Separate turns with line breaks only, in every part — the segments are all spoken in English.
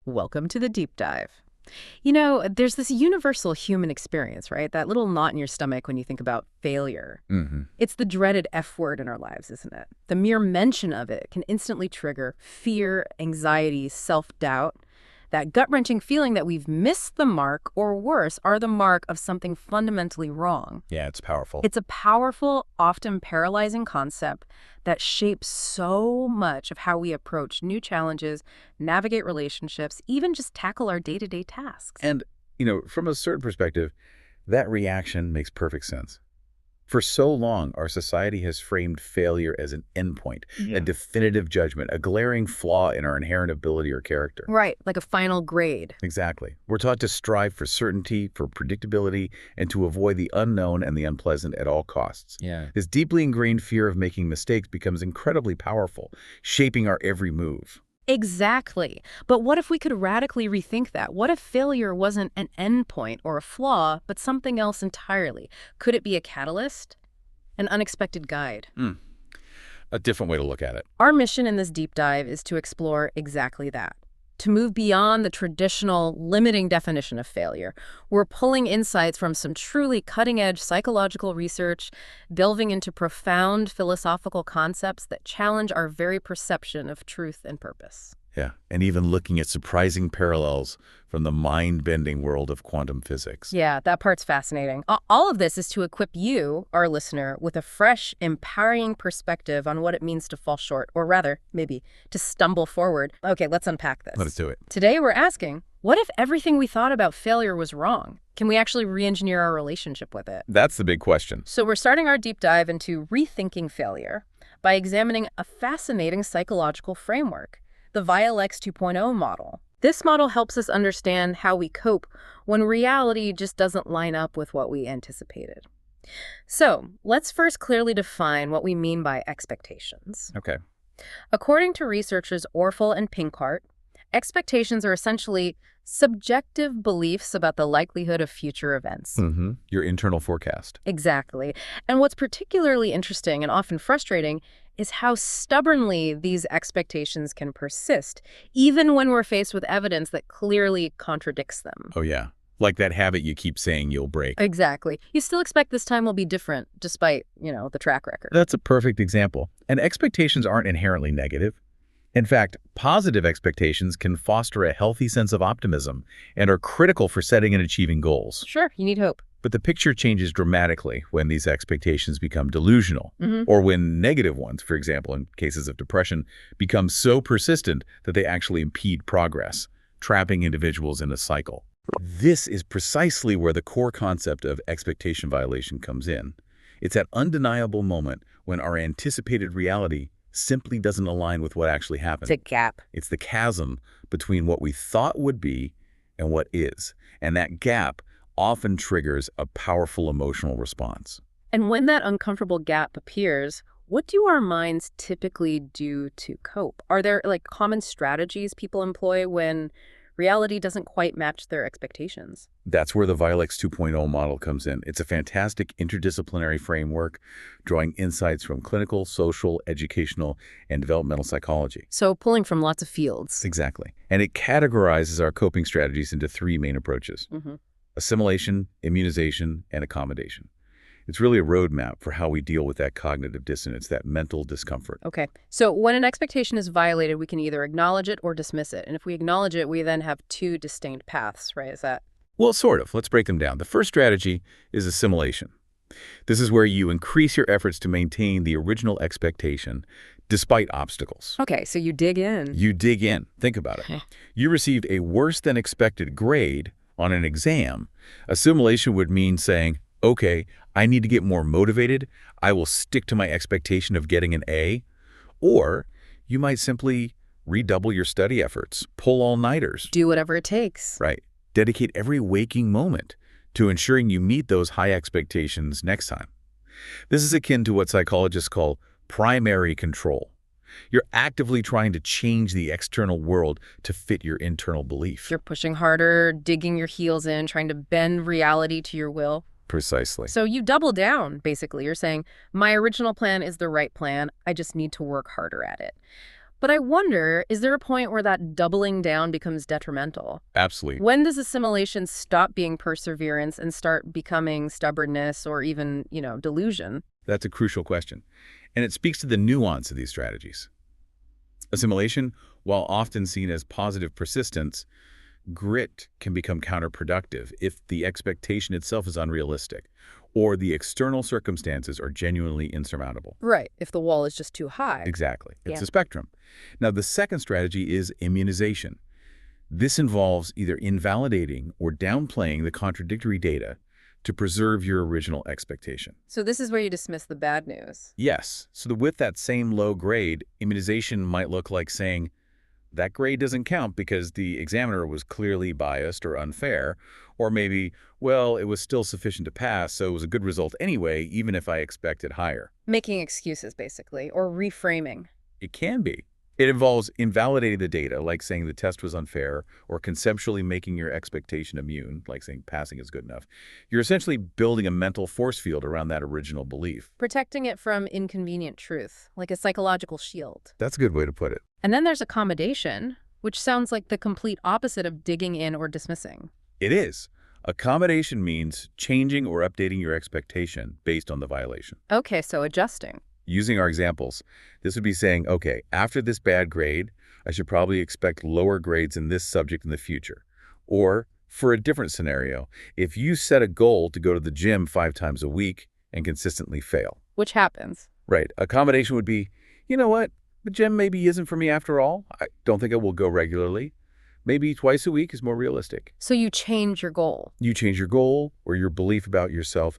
Welcome to the deep dive. There's this universal human experience, right? That little knot in your stomach when you think about failure. It's the dreaded F word in our lives, isn't it? The mere mention of it can instantly trigger fear, anxiety, self-doubt, that gut-wrenching feeling that we've missed the mark, or worse, are the mark of something fundamentally wrong.
Yeah, it's powerful.
It's a powerful, often paralyzing concept that shapes so much of how we approach new challenges, navigate relationships, even just tackle our day-to-day tasks.
And, from a certain perspective, that reaction makes perfect sense. For so long, our society has framed failure as an endpoint, a definitive judgment, a glaring flaw in our inherent ability or character.
Right, like a final grade.
Exactly. We're taught to strive for certainty, for predictability, and to avoid the unknown and the unpleasant at all costs.
Yeah.
This deeply ingrained fear of making mistakes becomes incredibly powerful, shaping our every move.
Exactly. But what if we could radically rethink that? What if failure wasn't an endpoint or a flaw, but something else entirely? Could it be a catalyst? An unexpected guide?
A different way to look at it.
Our mission in this deep dive is to explore exactly that. To move beyond the traditional limiting definition of failure. We're pulling insights from some truly cutting-edge psychological research, delving into profound philosophical concepts that challenge our very perception of truth and purpose.
Yeah, and even looking at surprising parallels from the mind-bending world of quantum physics.
Yeah, that part's fascinating. All of this is to equip you, our listener, with a fresh, empowering perspective on what it means to fall short, or rather, maybe, to stumble forward. Okay, let's unpack this.
Let's do it.
Today we're asking, what if everything we thought about failure was wrong? Can we actually re-engineer our relationship with it?
That's the big question.
So we're starting our deep dive into rethinking failure by examining a fascinating psychological framework, the VILX 2.0 model. This model helps us understand how we cope when reality just doesn't line up with what we anticipated. So, let's first clearly define what we mean by expectations.
Okay.
According to researchers Orfel and Pinkhart, expectations are essentially subjective beliefs about the likelihood of future events.
Your internal forecast.
Exactly. And what's particularly interesting and often frustrating is how stubbornly these expectations can persist, even when we're faced with evidence that clearly contradicts them.
Oh, yeah. Like that habit you keep saying you'll break.
Exactly. You still expect this time will be different, despite, the track record.
That's a perfect example. And expectations aren't inherently negative. In fact, positive expectations can foster a healthy sense of optimism and are critical for setting and achieving goals.
Sure, you need hope.
But the picture changes dramatically when these expectations become delusional, or when negative ones, for example, in cases of depression, become so persistent that they actually impede progress, trapping individuals in a cycle. This is precisely where the core concept of expectation violation comes in. It's that undeniable moment when our anticipated reality simply doesn't align with what actually happened.
It's a gap.
It's the chasm between what we thought would be and what is. And that gap often triggers a powerful emotional response.
And when that uncomfortable gap appears, what do our minds typically do to cope? Are there common strategies people employ when reality doesn't quite match their expectations?
That's where the VILX 2.0 model comes in. It's a fantastic interdisciplinary framework drawing insights from clinical, social, educational, and developmental psychology.
So pulling from lots of fields.
Exactly. And it categorizes our coping strategies into three main approaches: assimilation, immunization, and accommodation. It's really a roadmap for how we deal with that cognitive dissonance, that mental discomfort.
Okay. So when an expectation is violated, we can either acknowledge it or dismiss it. And if we acknowledge it, we then have two distinct paths, right? Is that?
Well, sort of. Let's break them down. The first strategy is assimilation. This is where you increase your efforts to maintain the original expectation despite obstacles.
Okay, so you dig in.
You dig in. Think about it. You received a worse than expected grade on an exam. Assimilation would mean saying, okay, I need to get more motivated. I will stick to my expectation of getting an A. Or you might simply redouble your study efforts, pull all-nighters.
Do whatever it takes.
Right. Dedicate every waking moment to ensuring you meet those high expectations next time. This is akin to what psychologists call primary control. You're actively trying to change the external world to fit your internal belief.
You're pushing harder, digging your heels in, trying to bend reality to your will.
Precisely.
So you double down, basically. You're saying, my original plan is the right plan. I just need to work harder at it. But I wonder, is there a point where that doubling down becomes detrimental?
Absolutely.
When does assimilation stop being perseverance and start becoming stubbornness or even, delusion?
That's a crucial question. And it speaks to the nuance of these strategies. Assimilation, while often seen as positive persistence, grit can become counterproductive if the expectation itself is unrealistic or the external circumstances are genuinely insurmountable.
Right, if the wall is just too high.
Exactly. It's
Yeah.
a spectrum. Now, the second strategy is immunization. This involves either invalidating or downplaying the contradictory data to preserve your original expectation.
So this is where you dismiss the bad news.
Yes, so with that same low grade, immunization might look like saying, that grade doesn't count because the examiner was clearly biased or unfair, or maybe, well, it was still sufficient to pass, so it was a good result anyway, even if I expected higher.
Making excuses, basically, or reframing.
It can be. It involves invalidating the data, like saying the test was unfair, or conceptually making your expectation immune, like saying passing is good enough. You're essentially building a mental force field around that original belief.
Protecting it from inconvenient truth, like a psychological shield.
That's a good way to put it.
And then there's accommodation, which sounds like the complete opposite of digging in or dismissing.
It is. Accommodation means changing or updating your expectation based on the violation.
Okay, so adjusting.
Using our examples, this would be saying, okay, after this bad grade, I should probably expect lower grades in this subject in the future. Or, for a different scenario, if you set a goal to go to the gym 5 times a week and consistently fail.
Which happens.
Right. Accommodation would be, you know what? The gym maybe isn't for me after all. I don't think I will go regularly. Maybe twice a week is more realistic.
So you change your goal.
You change your goal or your belief about yourself.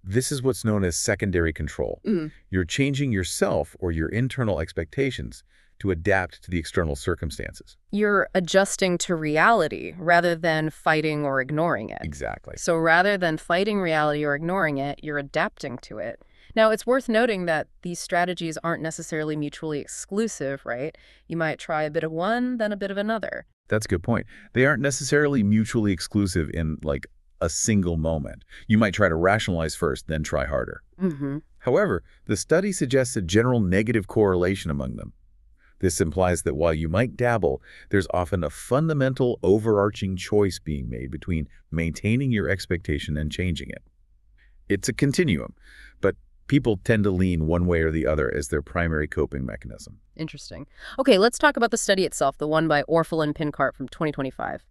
This is what's known as secondary control. You're changing yourself or your internal expectations to adapt to the external circumstances.
You're adjusting to reality rather than fighting or ignoring it.
Exactly.
So rather than fighting reality or ignoring it, you're adapting to it. Now, it's worth noting that these strategies aren't necessarily mutually exclusive, right? You might try a bit of one, then a bit of another.
That's a good point. They aren't necessarily mutually exclusive in, like, a single moment. You might try to rationalize first, then try harder. However, the study suggests a general negative correlation among them. This implies that while you might dabble, there's often a fundamental overarching choice being made between maintaining your expectation and changing it. It's a continuum, but people tend to lean one way or the other as their primary coping mechanism.
Interesting. Okay, let's talk about the study itself, the one by Orfel and Pincart from 2025.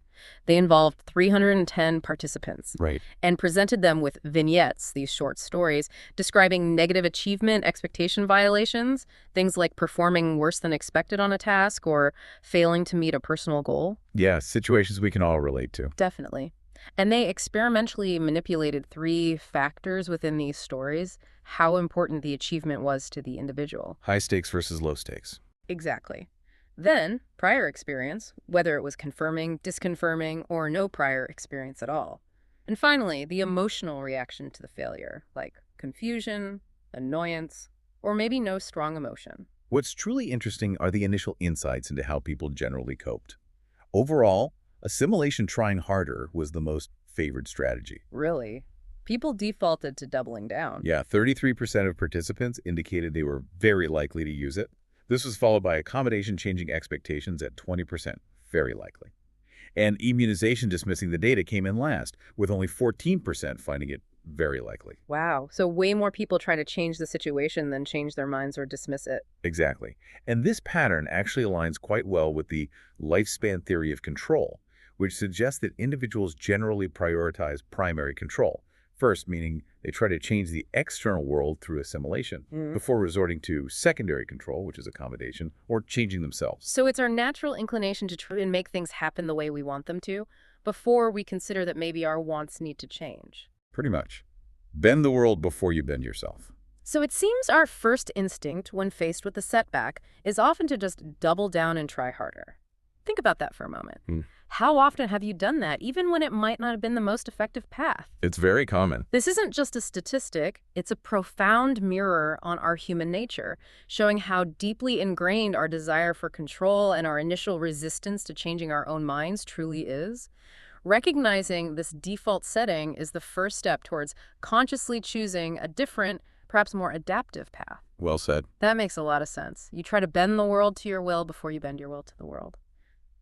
They involved 310 participants and presented them with vignettes, these short stories, describing negative achievement expectation violations, things like performing worse than expected on a task or failing to meet a personal goal.
Yeah, situations we can all relate to.
Definitely. And they experimentally manipulated 3 factors within these stories, how important the achievement was to the individual.
High stakes versus low stakes.
Exactly. Then, prior experience, whether it was confirming, disconfirming, or no prior experience at all. And finally, the emotional reaction to the failure, like confusion, annoyance, or maybe no strong emotion.
What's truly interesting are the initial insights into how people generally coped. Overall, assimilation trying harder was the most favored strategy.
Really? People defaulted to doubling down.
Yeah, 33% of participants indicated they were very likely to use it. This was followed by accommodation changing expectations at 20%, very likely. And immunization dismissing the data came in last, with only 14% finding it very likely.
Wow. So way more people try to change the situation than change their minds or dismiss it.
Exactly. And this pattern actually aligns quite well with the lifespan theory of control, which suggests that individuals generally prioritize primary control. First, meaning they try to change the external world through assimilation before resorting to secondary control, which is accommodation, or changing themselves.
So it's our natural inclination to try and make things happen the way we want them to before we consider that maybe our wants need to change.
Pretty much. Bend the world before you bend yourself.
So it seems our first instinct when faced with a setback is often to just double down and try harder. Think about that for a moment. How often have you done that, even when it might not have been the most effective path?
It's very common.
This isn't just a statistic, it's a profound mirror on our human nature, showing how deeply ingrained our desire for control and our initial resistance to changing our own minds truly is. Recognizing this default setting is the first step towards consciously choosing a different, perhaps more adaptive path.
Well said.
That makes a lot of sense. You try to bend the world to your will before you bend your will to the world.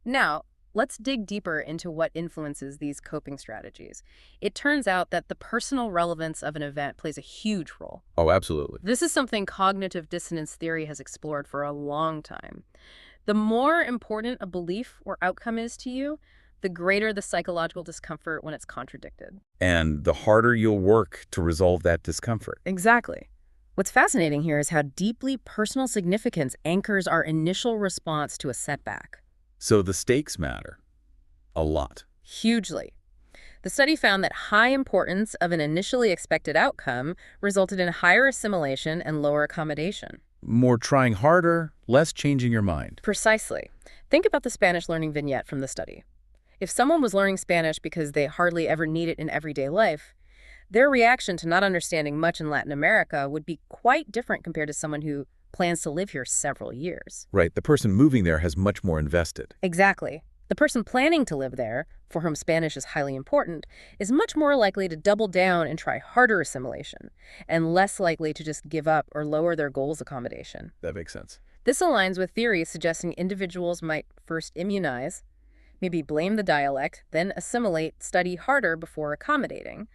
Now, let's dig deeper into what influences these coping strategies. It turns out that the personal relevance of an event plays a huge role.
Oh, absolutely.
This is something cognitive dissonance theory has explored for a long time. The more important a belief or outcome is to you, the greater the psychological discomfort when it's contradicted.
And the harder you'll work to resolve that discomfort.
Exactly. What's fascinating here is how deeply personal significance anchors our initial response to a setback.
So the stakes matter a lot.
Hugely. The study found that high importance of an initially expected outcome resulted in higher assimilation and lower accommodation.
More trying harder, less changing your mind.
Precisely. Think about the Spanish learning vignette from the study. If someone was learning Spanish because they hardly ever need it in everyday life, their reaction to not understanding much in Latin America would be quite different compared to someone who plans to live here several years.
Right, the person moving there has much more invested.
Exactly. The person planning to live there, for whom Spanish is highly important, is much more likely to double down and try harder assimilation, and less likely to just give up or lower their goals accommodation.
That makes sense.
This aligns with theories suggesting individuals might first immunize, maybe blame the dialect, then assimilate, study harder before accommodating,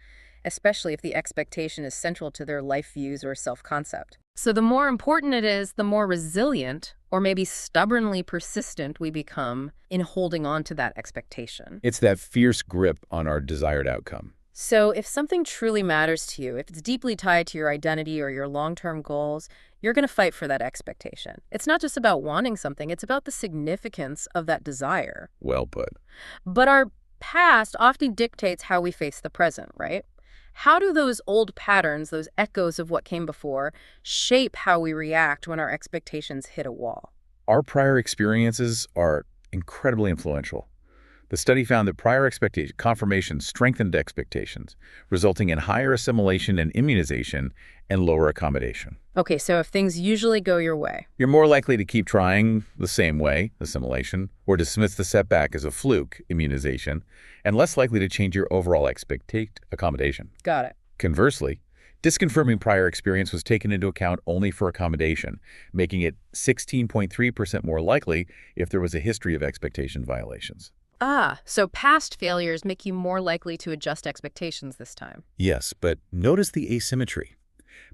especially if the expectation is central to their life views or self-concept. So the more important it is, the more resilient, or maybe stubbornly persistent we become in holding on to that expectation.
It's that fierce grip on our desired outcome.
So if something truly matters to you, if it's deeply tied to your identity or your long-term goals, you're going to fight for that expectation. It's not just about wanting something, it's about the significance of that desire.
Well put.
But our past often dictates how we face the present, right? How do those old patterns, those echoes of what came before, shape how we react when our expectations hit a wall?
Our prior experiences are incredibly influential. The study found that prior confirmation strengthened expectations, resulting in higher assimilation and immunization and lower accommodation.
Okay, so if things usually go your way,
You're more likely to keep trying the same way, assimilation, or dismiss the setback as a fluke, immunization, and less likely to change your overall accommodation.
got it.
Conversely, disconfirming prior experience was taken into account only for accommodation, making it 16.3% more likely if there was a history of expectation violations.
Ah, so past failures make you more likely to adjust expectations this time.
Yes, but notice the asymmetry.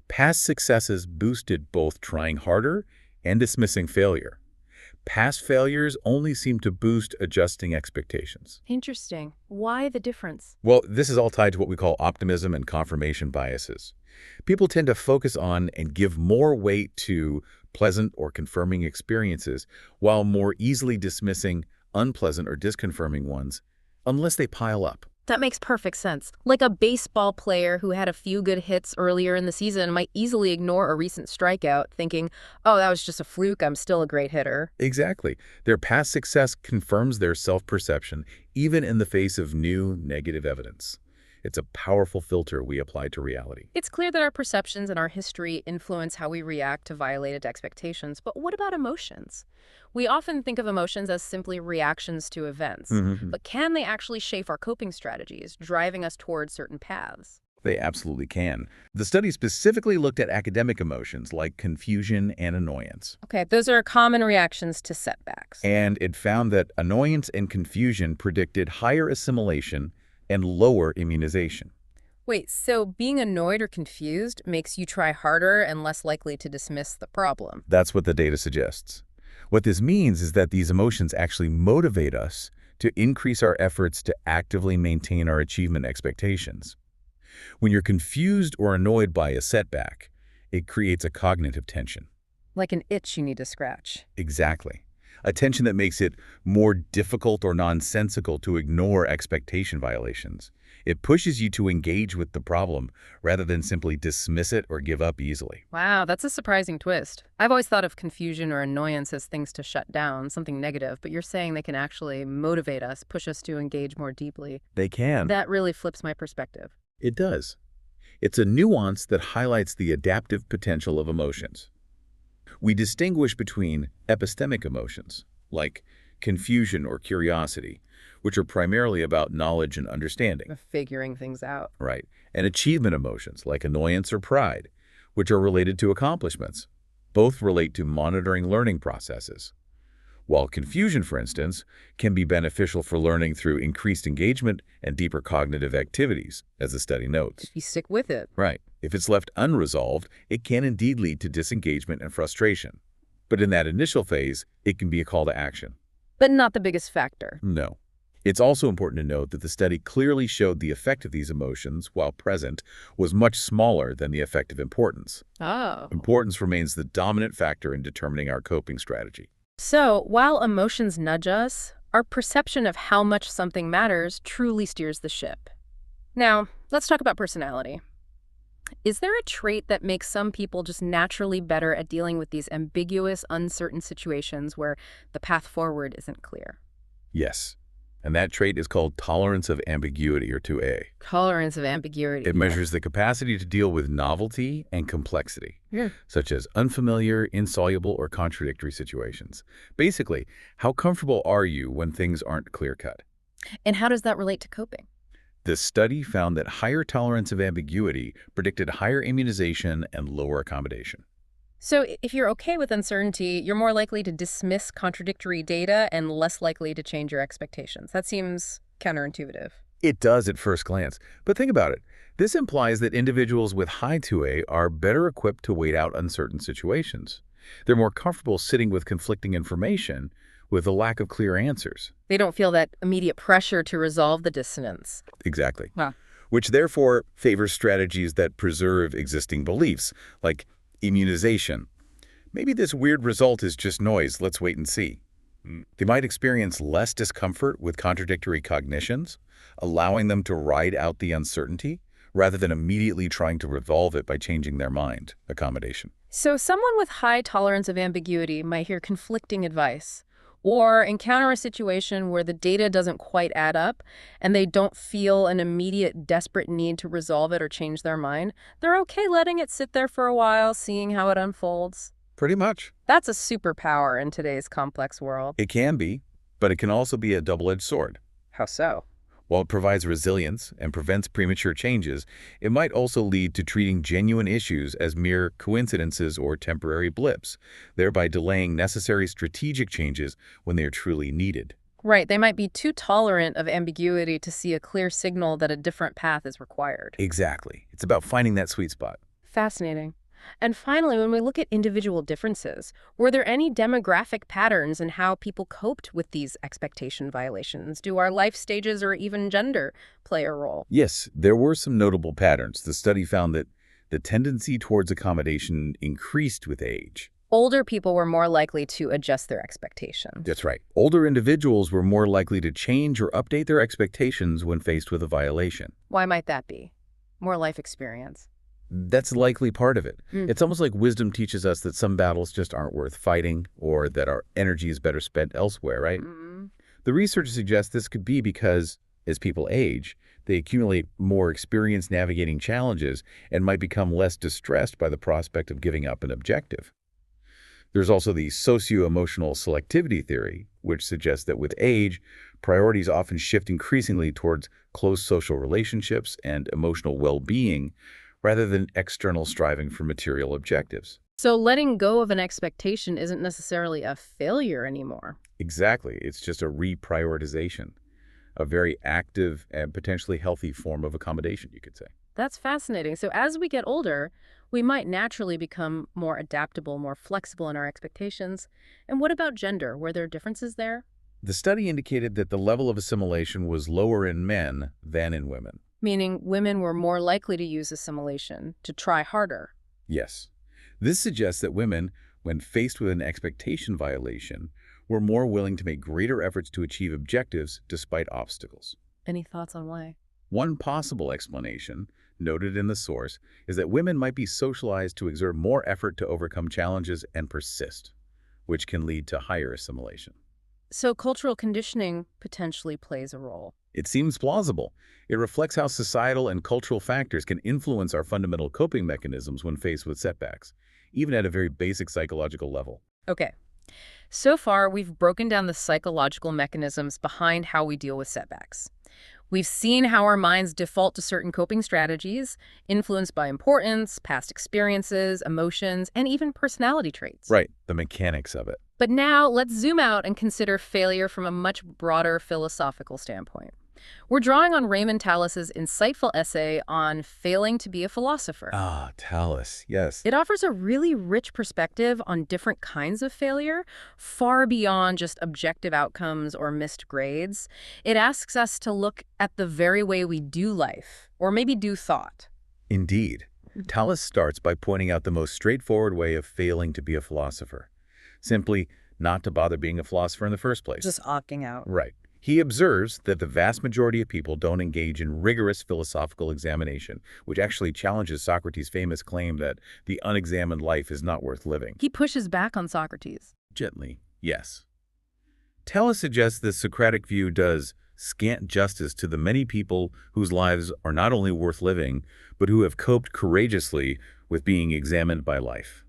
Past successes boosted both trying harder and dismissing failure. Past failures only seem to boost adjusting expectations.
Interesting. Why the difference?
Well, this is all tied to what we call optimism and confirmation biases. People tend to focus on and give more weight to pleasant or confirming experiences while more easily dismissing unpleasant or disconfirming ones, unless they pile up.
That makes perfect sense. Like a baseball player who had a few good hits earlier in the season might easily ignore a recent strikeout, thinking, oh, that was just a fluke, I'm still a great hitter.
Exactly. Their past success confirms their self-perception, even in the face of new negative evidence. It's a powerful filter we apply to reality.
It's clear that our perceptions and our history influence how we react to violated expectations, but what about emotions? We often think of emotions as simply reactions to events, but can they actually shape our coping strategies, driving us towards certain paths?
They absolutely can. The study specifically looked at academic emotions like confusion and annoyance.
Okay, those are common reactions to setbacks.
And it found that annoyance and confusion predicted higher assimilation and lower immunization.
Wait, so being annoyed or confused makes you try harder and less likely to dismiss the problem?
That's what the data suggests. What this means is that these emotions actually motivate us to increase our efforts to actively maintain our achievement expectations. When you're confused or annoyed by a setback, it creates a cognitive tension.
Like an itch you need to scratch.
Exactly. A tension that makes it more difficult or nonsensical to ignore expectation violations. It pushes you to engage with the problem rather than simply dismiss it or give up easily.
Wow, that's a surprising twist. I've always thought of confusion or annoyance as things to shut down, something negative, but you're saying they can actually motivate us, push us to engage more deeply.
They can.
That really flips my perspective.
It does. It's a nuance that highlights the adaptive potential of emotions. We distinguish between epistemic emotions, like confusion or curiosity, which are primarily about knowledge and understanding.
Figuring things out.
Right. And achievement emotions, like annoyance or pride, which are related to accomplishments. Both relate to monitoring learning processes. While confusion, for instance, can be beneficial for learning through increased engagement and deeper cognitive activities, as the study notes.
You stick with it.
Right. If it's left unresolved, it can indeed lead to disengagement and frustration. But in that initial phase, it can be a call to action.
But not the biggest factor.
No. It's also important to note that the study clearly showed the effect of these emotions, while present, was much smaller than the effect of importance.
Oh.
Importance remains the dominant factor in determining our coping strategy.
So, while emotions nudge us, our perception of how much something matters truly steers the ship. Now, let's talk about personality. Is there a trait that makes some people just naturally better at dealing with these ambiguous, uncertain situations where the path forward isn't clear?
Yes. And that trait is called tolerance of ambiguity, or 2A.
Tolerance of ambiguity.
It measures the capacity to deal with novelty and complexity,
Yeah.
such as unfamiliar, insoluble, or contradictory situations. Basically, how comfortable are you when things aren't clear-cut?
And how does that relate to coping?
This study found that higher tolerance of ambiguity predicted higher immunization and lower accommodation.
So if you're okay with uncertainty, you're more likely to dismiss contradictory data and less likely to change your expectations. That seems counterintuitive.
It does at first glance, but think about it. This implies that individuals with high 2A are better equipped to wait out uncertain situations. They're more comfortable sitting with conflicting information with a lack of clear answers.
They don't feel that immediate pressure to resolve the dissonance.
Exactly.
Wow.
Which therefore favors strategies that preserve existing beliefs, like immunization. Maybe this weird result is just noise, let's wait and see. They might experience less discomfort with contradictory cognitions, allowing them to ride out the uncertainty rather than immediately trying to resolve it by changing their mind. Accommodation.
So someone with high tolerance of ambiguity might hear conflicting advice or encounter a situation where the data doesn't quite add up and they don't feel an immediate desperate need to resolve it or change their mind. They're okay letting it sit there for a while, seeing how it unfolds.
Pretty much.
That's a superpower in today's complex world.
It can be, but it can also be a double-edged sword.
How so?
While it provides resilience and prevents premature changes, it might also lead to treating genuine issues as mere coincidences or temporary blips, thereby delaying necessary strategic changes when they are truly needed.
Right, they might be too tolerant of ambiguity to see a clear signal that a different path is required.
Exactly. It's about finding that sweet spot.
Fascinating. And finally, when we look at individual differences, were there any demographic patterns in how people coped with these expectation violations? Do our life stages or even gender play a role?
Yes, there were some notable patterns. The study found that the tendency towards accommodation increased with age.
Older people were more likely to adjust their expectations.
That's right. Older individuals were more likely to change or update their expectations when faced with a violation.
Why might that be? More life experience.
That's likely part of it. It's almost like wisdom teaches us that some battles just aren't worth fighting, or that our energy is better spent elsewhere, right? The research suggests this could be because, as people age, they accumulate more experience navigating challenges and might become less distressed by the prospect of giving up an objective. There's also the socio-emotional selectivity theory, which suggests that with age, priorities often shift increasingly towards close social relationships and emotional well-being, rather than external striving for material objectives.
So letting go of an expectation isn't necessarily a failure anymore.
Exactly. It's just a reprioritization, a very active and potentially healthy form of accommodation, you could say.
That's fascinating. So as we get older, we might naturally become more adaptable, more flexible in our expectations. And what about gender? Were there differences there?
The study indicated that the level of assimilation was lower in men than in women.
Meaning women were more likely to use assimilation, to try harder.
Yes. This suggests that women, when faced with an expectation violation, were more willing to make greater efforts to achieve objectives despite obstacles.
Any thoughts on why?
One possible explanation, noted in the source, is that women might be socialized to exert more effort to overcome challenges and persist, which can lead to higher assimilation.
So cultural conditioning potentially plays a role.
It seems plausible. It reflects how societal and cultural factors can influence our fundamental coping mechanisms when faced with setbacks, even at a very basic psychological level.
Okay. So far, we've broken down the psychological mechanisms behind how we deal with setbacks. We've seen how our minds default to certain coping strategies, influenced by importance, past experiences, emotions, and even personality traits.
Right, the mechanics of it.
But now let's zoom out and consider failure from a much broader philosophical standpoint. We're drawing on Raymond Tallis's insightful essay on failing to be a philosopher.
Ah, Tallis, yes.
It offers a really rich perspective on different kinds of failure, far beyond just objective outcomes or missed grades. It asks us to look at the very way we do life, or maybe do thought.
Indeed. Tallis starts by pointing out the most straightforward way of failing to be a philosopher. Simply not to bother being a philosopher in the first place.
Just opting out.
Right. He observes that the vast majority of people don't engage in rigorous philosophical examination, which actually challenges Socrates' famous claim that the unexamined life is not worth living.
He pushes back on Socrates.
Gently, yes. Tallis suggests this Socratic view does scant justice to the many people whose lives are not only worth living, but who have coped courageously with being examined by life.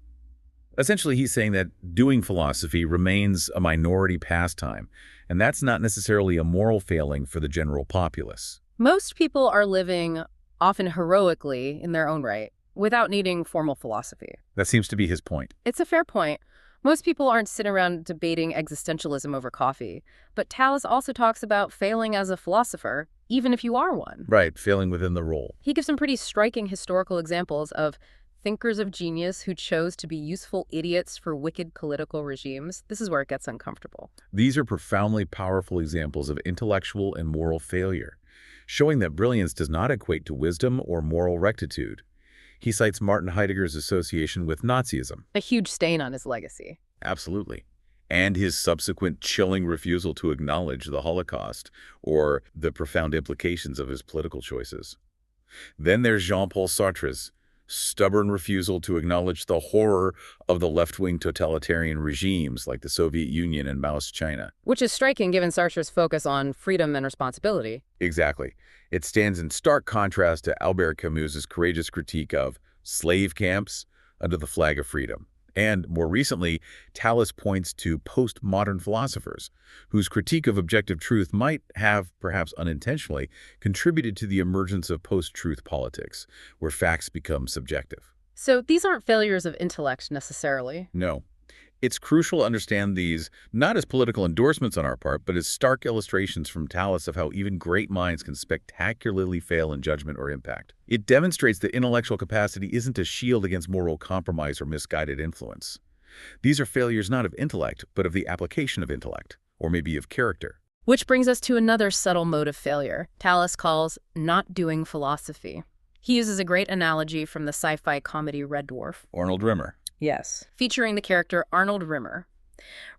Essentially, he's saying that doing philosophy remains a minority pastime, and that's not necessarily a moral failing for the general populace.
Most people are living, often heroically in their own right, without needing formal philosophy.
That seems to be his point.
It's a fair point. Most people aren't sitting around debating existentialism over coffee, but Tallis also talks about failing as a philosopher, even if you are one.
Right, failing within the role.
He gives some pretty striking historical examples of thinkers of genius who chose to be useful idiots for wicked political regimes. This is where it gets uncomfortable.
These are profoundly powerful examples of intellectual and moral failure, showing that brilliance does not equate to wisdom or moral rectitude. He cites Martin Heidegger's association with Nazism.
A huge stain on his legacy.
Absolutely. And his subsequent chilling refusal to acknowledge the Holocaust or the profound implications of his political choices. Then there's Jean-Paul Sartre's stubborn refusal to acknowledge the horror of the left-wing totalitarian regimes like the Soviet Union and Maoist China.
Which is striking given Sartre's focus on freedom and responsibility.
Exactly. It stands in stark contrast to Albert Camus's courageous critique of slave camps under the flag of freedom. And more recently, Tallis points to postmodern philosophers whose critique of objective truth might have, perhaps unintentionally, contributed to the emergence of post-truth politics, where facts become subjective.
So these aren't failures of intellect necessarily.
No. It's crucial to understand these not as political endorsements on our part, but as stark illustrations from Tallis of how even great minds can spectacularly fail in judgment or impact. It demonstrates that intellectual capacity isn't a shield against moral compromise or misguided influence. These are failures not of intellect, but of the application of intellect, or maybe of character.
Which brings us to another subtle mode of failure Tallis calls not doing philosophy. He uses a great analogy from the sci-fi comedy Red Dwarf.
Arnold Rimmer.
Yes. Featuring the character Arnold Rimmer.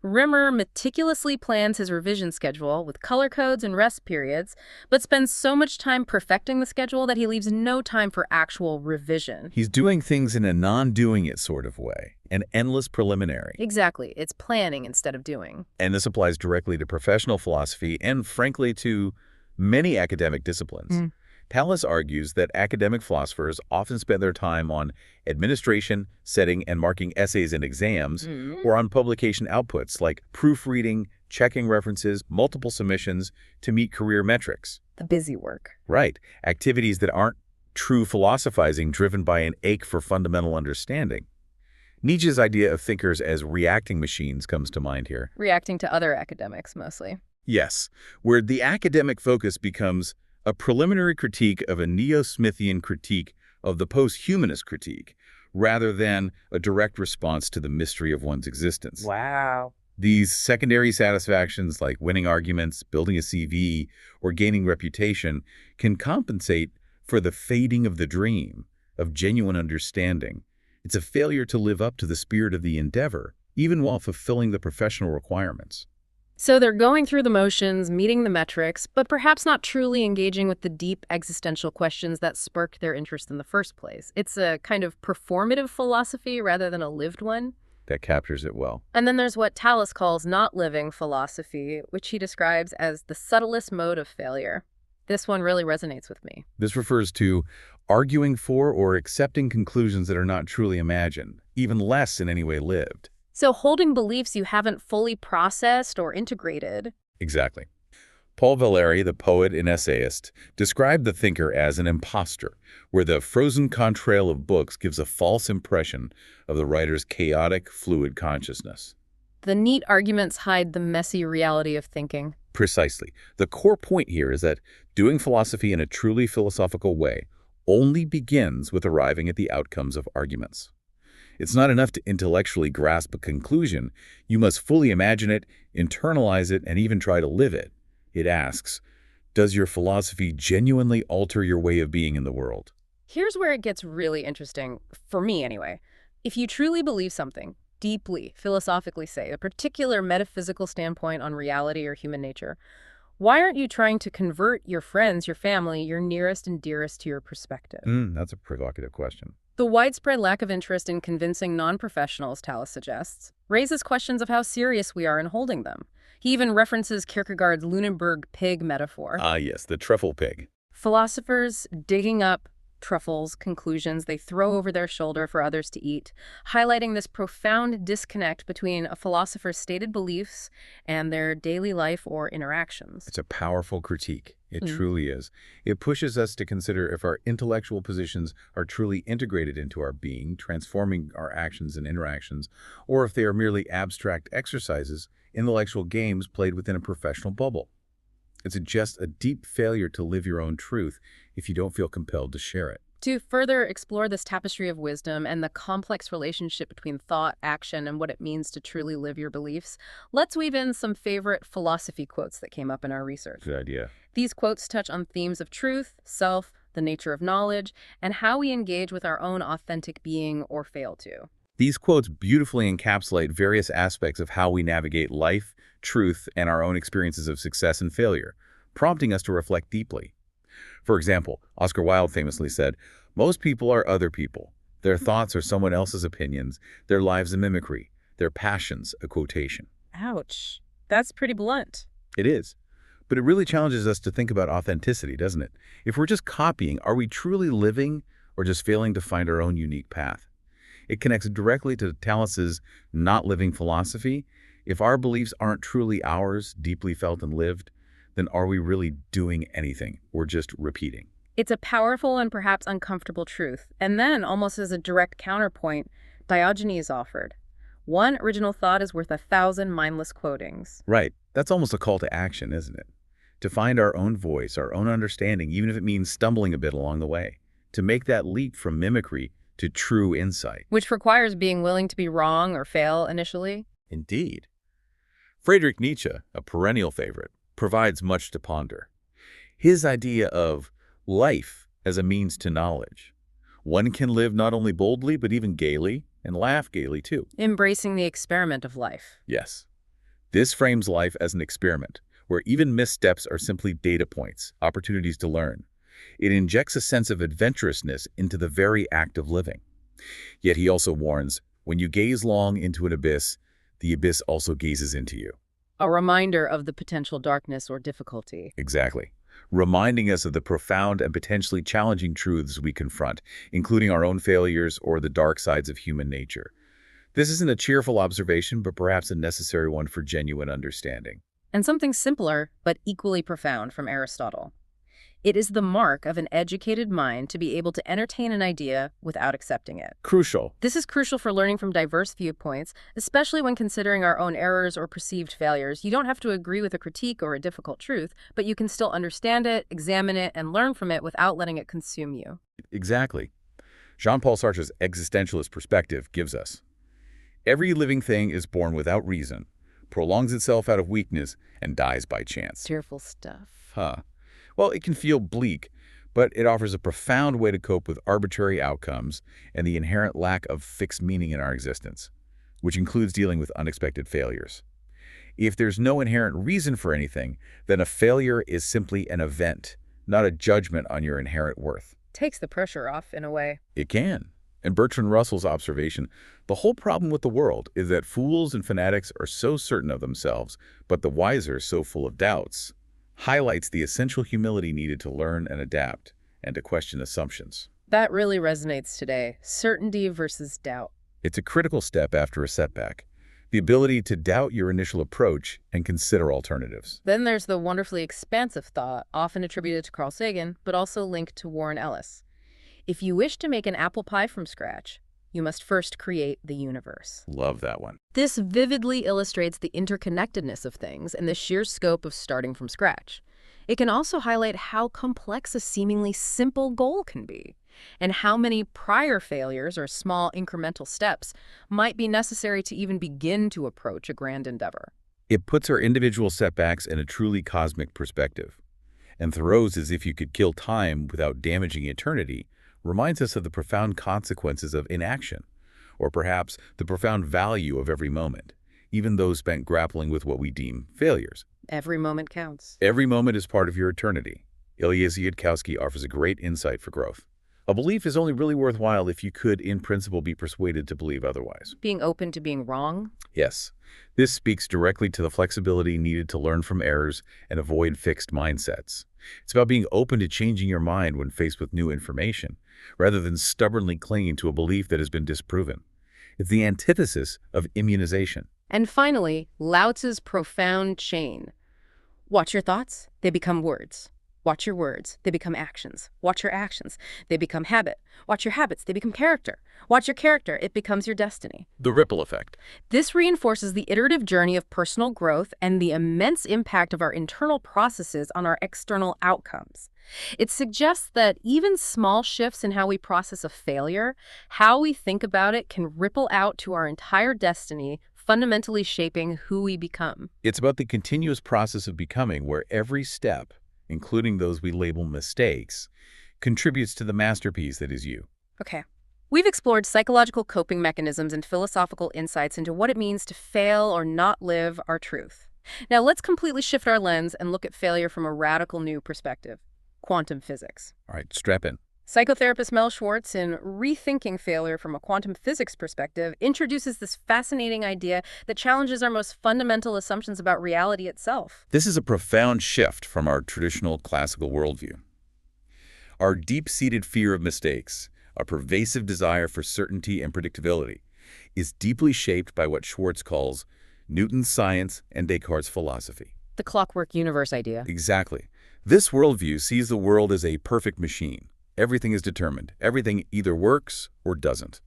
Rimmer meticulously plans his revision schedule with color codes and rest periods, but spends so much time perfecting the schedule that he leaves no time for actual revision.
He's doing things in a non-doing it sort of way, an endless preliminary.
Exactly. It's planning instead of doing.
And this applies directly to professional philosophy and, frankly, to many academic disciplines. Tallis argues that academic philosophers often spend their time on administration, setting, and marking essays and exams, or on publication outputs like proofreading, checking references, multiple submissions to meet career metrics.
The busy work.
Right. Activities that aren't true philosophizing driven by an ache for fundamental understanding. Nietzsche's idea of thinkers as reacting machines comes to mind here.
Reacting to other academics, mostly.
Yes, where the academic focus becomes a preliminary critique of a neo-Smithian critique of the post-humanist critique, rather than a direct response to the mystery of one's existence.
Wow.
These secondary satisfactions like winning arguments, building a CV, or gaining reputation can compensate for the fading of the dream of genuine understanding. It's a failure to live up to the spirit of the endeavor, even while fulfilling the professional requirements.
So they're going through the motions, meeting the metrics, but perhaps not truly engaging with the deep existential questions that sparked their interest in the first place. It's a kind of performative philosophy rather than a lived one.
That captures it well.
And then there's what Tallis calls not living philosophy, which he describes as the subtlest mode of failure. This one really resonates with me.
This refers to arguing for or accepting conclusions that are not truly imagined, even less in any way lived.
So holding beliefs you haven't fully processed or integrated.
Exactly. Paul Valéry, the poet and essayist, described the thinker as an imposter, where the frozen contrail of books gives a false impression of the writer's chaotic, fluid consciousness.
The neat arguments hide the messy reality of thinking.
Precisely. The core point here is that doing philosophy in a truly philosophical way only begins with arriving at the outcomes of arguments. It's not enough to intellectually grasp a conclusion. You must fully imagine it, internalize it, and even try to live it. It asks, does your philosophy genuinely alter your way of being in the world?
Here's where it gets really interesting, for me anyway. If you truly believe something, deeply, philosophically say, a particular metaphysical standpoint on reality or human nature, why aren't you trying to convert your friends, your family, your nearest and dearest to your perspective?
That's a provocative question.
The widespread lack of interest in convincing non-professionals, Tallis suggests, raises questions of how serious we are in holding them. He even references Kierkegaard's Lunenburg pig metaphor.
Yes, the truffle pig.
Philosophers digging up truffles, conclusions they throw over their shoulder for others to eat, highlighting this profound disconnect between a philosopher's stated beliefs and their daily life or interactions.
It's a powerful critique. It truly is. It pushes us to consider if our intellectual positions are truly integrated into our being, transforming our actions and interactions, or if they are merely abstract exercises, intellectual games played within a professional bubble. It's just a deep failure to live your own truth if you don't feel compelled to share it.
To further explore this tapestry of wisdom and the complex relationship between thought, action, and what it means to truly live your beliefs, let's weave in some favorite philosophy quotes that came up in our research.
Good idea.
These quotes touch on themes of truth, self, the nature of knowledge, and how we engage with our own authentic being or fail to.
These quotes beautifully encapsulate various aspects of how we navigate life, truth, and our own experiences of success and failure, prompting us to reflect deeply. For example, Oscar Wilde famously said, "Most people are other people. Their thoughts are someone else's opinions, their lives a mimicry, their passions a quotation."
Ouch. That's pretty blunt.
It is. But it really challenges us to think about authenticity, doesn't it? If we're just copying, are we truly living or just failing to find our own unique path? It connects directly to Tallis's not living philosophy. If our beliefs aren't truly ours, deeply felt and lived, then are we really doing anything? We're just repeating.
It's a powerful and perhaps uncomfortable truth. And then, almost as a direct counterpoint, Diogenes offered, "One original thought is worth 1,000 mindless quotings."
Right. That's almost a call to action, isn't it? To find our own voice, our own understanding, even if it means stumbling a bit along the way. To make that leap from mimicry to true insight.
Which requires being willing to be wrong or fail initially.
Indeed. Friedrich Nietzsche, a perennial favorite, provides much to ponder. His idea of life as a means to knowledge. One can live not only boldly, but even gaily, and laugh gaily too.
Embracing the experiment of life.
Yes. This frames life as an experiment, where even missteps are simply data points, opportunities to learn. It injects a sense of adventurousness into the very act of living. Yet he also warns, when you gaze long into an abyss, the abyss also gazes into you.
A reminder of the potential darkness or difficulty.
Exactly. Reminding us of the profound and potentially challenging truths we confront, including our own failures or the dark sides of human nature. This isn't a cheerful observation, but perhaps a necessary one for genuine understanding.
And something simpler, but equally profound from Aristotle. It is the mark of an educated mind to be able to entertain an idea without accepting it.
Crucial.
This is crucial for learning from diverse viewpoints, especially when considering our own errors or perceived failures. You don't have to agree with a critique or a difficult truth, but you can still understand it, examine it, and learn from it without letting it consume you.
Exactly. Jean-Paul Sartre's existentialist perspective gives us, every living thing is born without reason, prolongs itself out of weakness, and dies by chance.
Cheerful stuff.
Well, it can feel bleak, but it offers a profound way to cope with arbitrary outcomes and the inherent lack of fixed meaning in our existence, which includes dealing with unexpected failures. If there's no inherent reason for anything, then a failure is simply an event, not a judgment on your inherent worth.
Takes the pressure off, in a way.
It can. And Bertrand Russell's observation, the whole problem with the world is that fools and fanatics are so certain of themselves, but the wiser so full of doubts, highlights the essential humility needed to learn and adapt, and to question assumptions.
That really resonates today. Certainty versus doubt.
It's a critical step after a setback. the ability to doubt your initial approach and consider alternatives.
Then there's the wonderfully expansive thought, often attributed to Carl Sagan, but also linked to Warren Ellis. If you wish to make an apple pie from scratch, you must first create the universe.
Love that one.
This vividly illustrates the interconnectedness of things and the sheer scope of starting from scratch. It can also highlight how complex a seemingly simple goal can be, and how many prior failures or small incremental steps might be necessary to even begin to approach a grand endeavor.
It puts our individual setbacks in a truly cosmic perspective. And Thoreau's "as if you could kill time without damaging eternity" reminds us of the profound consequences of inaction, or perhaps the profound value of every moment, even those spent grappling with what we deem failures.
Every moment counts.
Every moment is part of your eternity. Ilya Zhiadkowsky offers a great insight for growth. A belief is only really worthwhile if you could, in principle, be persuaded to believe otherwise.
Being open to being wrong?
Yes. This speaks directly to the flexibility needed to learn from errors and avoid fixed mindsets. It's about being open to changing your mind when faced with new information, rather than stubbornly clinging to a belief that has been disproven. It's the antithesis of immunization.
And finally, Lao Tzu's profound chain. Watch your thoughts, they become words. Watch your words, they become actions. Watch your actions, they become habit. Watch your habits, they become character. Watch your character, it becomes your destiny.
The ripple effect.
This reinforces the iterative journey of personal growth and the immense impact of our internal processes on our external outcomes. It suggests that even small shifts in how we process a failure, how we think about it, can ripple out to our entire destiny, fundamentally shaping who we become.
It's about the continuous process of becoming, where every step, including those we label mistakes, contributes to the masterpiece that is you.
Okay. We've explored psychological coping mechanisms and philosophical insights into what it means to fail or not live our truth. Now let's completely shift our lens and look at failure from a radical new perspective: quantum physics.
All right, strap in.
Psychotherapist Mel Schwartz, in Rethinking Failure from a Quantum Physics Perspective, introduces this fascinating idea that challenges our most fundamental assumptions about reality itself.
This is a profound shift from our traditional classical worldview. Our deep-seated fear of mistakes, our pervasive desire for certainty and predictability, is deeply shaped by what Schwartz calls Newton's science and Descartes' philosophy.
The clockwork universe idea.
Exactly. This worldview sees the world as a perfect machine. Everything is determined. Everything either works or doesn't.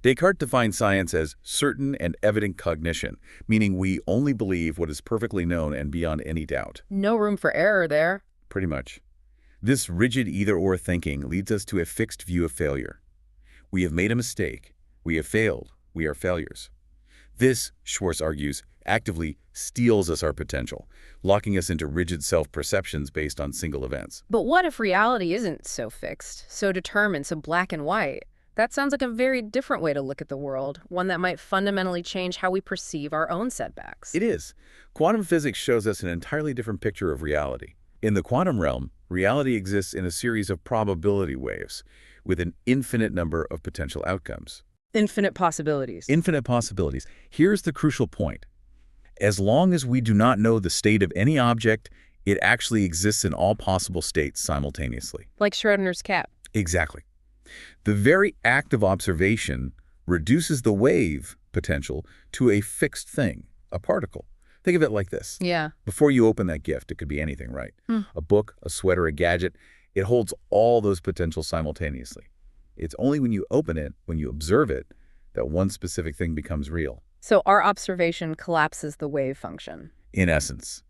Descartes defined science as certain and evident cognition, meaning we only believe what is perfectly known and beyond any doubt.
No room for error there.
Pretty much. This rigid either-or thinking leads us to a fixed view of failure. We have made a mistake. We have failed. We are failures. This, Schwartz argues, actively steals us our potential, locking us into rigid self-perceptions based on single events.
But what if reality isn't so fixed, so determined, so black and white? That sounds like a very different way to look at the world, one that might fundamentally change how we perceive our own setbacks.
It is. Quantum physics shows us an entirely different picture of reality. In the quantum realm, reality exists in a series of probability waves with an infinite number of potential outcomes.
Infinite possibilities.
Infinite possibilities. Here's the crucial point. As long as we do not know the state of any object, it actually exists in all possible states simultaneously.
Like Schrödinger's cat.
Exactly. The very act of observation reduces the wave potential to a fixed thing, a particle. Think of it like this.
Yeah.
Before you open that gift, it could be anything, right? A book, a sweater, a gadget. It holds all those potentials simultaneously. It's only when you open it, when you observe it, that one specific thing becomes real.
So our observation collapses the wave function.
In essence,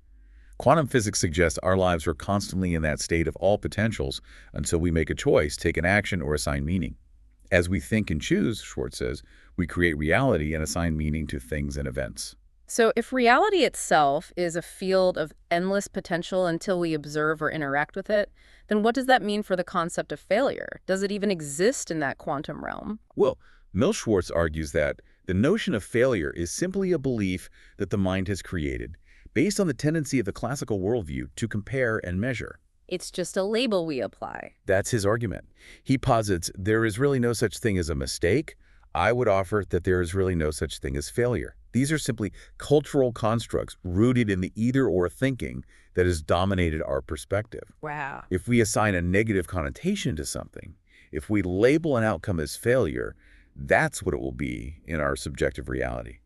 quantum physics suggests our lives are constantly in that state of all potentials until we make a choice, take an action, or assign meaning. As we think and choose, Schwartz says, we create reality and assign meaning to things and events.
So if reality itself is a field of endless potential until we observe or interact with it, then what does that mean for the concept of failure? Does it even exist in that quantum realm?
Well, Mel Schwartz argues that the notion of failure is simply a belief that the mind has created, based on the tendency of the classical worldview to compare and measure.
It's just a label we apply.
That's his argument. He posits there is really no such thing as a mistake. I would offer that there is really no such thing as failure. These are simply cultural constructs rooted in the either-or thinking that has dominated our perspective.
Wow.
If we assign a negative connotation to something, if we label an outcome as failure, that's what it will be in our subjective reality.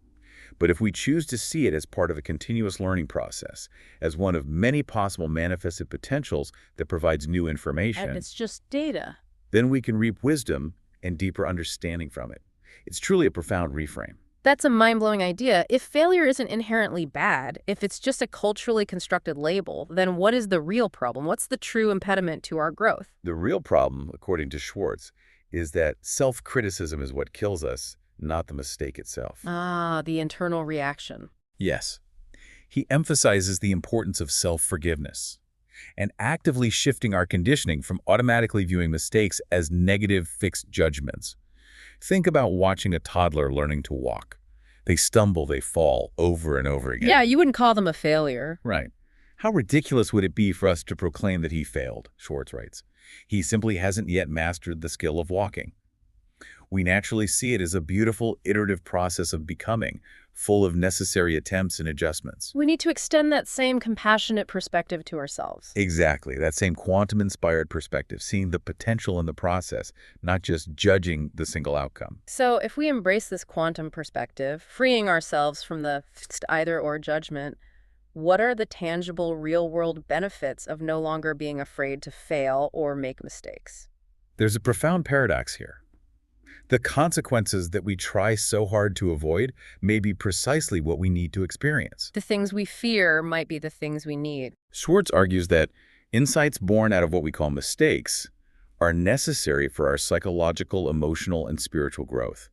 But if we choose to see it as part of a continuous learning process, as one of many possible manifested potentials that provides new
And
information,
it's just data.
then we can reap wisdom and deeper understanding from it. It's truly a profound reframe.
That's a mind-blowing idea. If failure isn't inherently bad, if it's just a culturally constructed label, then what is the real problem? What's the true impediment to our growth?
The real problem, according to Schwartz, is that self-criticism is what kills us, not the mistake itself.
Ah, the internal reaction.
Yes. He emphasizes the importance of self-forgiveness and actively shifting our conditioning from automatically viewing mistakes as negative fixed judgments. Think about watching a toddler learning to walk. They stumble, they fall over and over again.
Yeah, you wouldn't call them a failure.
Right. How ridiculous would it be for us to proclaim that he failed, Schwartz writes. He simply hasn't yet mastered the skill of walking. We naturally see it as a beautiful, iterative process of becoming, full of necessary attempts and adjustments.
We need to extend that same compassionate perspective to ourselves.
Exactly, that same quantum-inspired perspective, seeing the potential in the process, not just judging the single outcome.
So if we embrace this quantum perspective, freeing ourselves from the fixed either-or judgment, what are the tangible, real-world benefits of no longer being afraid to fail or make mistakes?
There's a profound paradox here. The consequences that we try so hard to avoid may be precisely what we need to experience.
The things we fear might be the things we need.
Schwartz argues that insights born out of what we call mistakes are necessary for our psychological, emotional, and spiritual growth.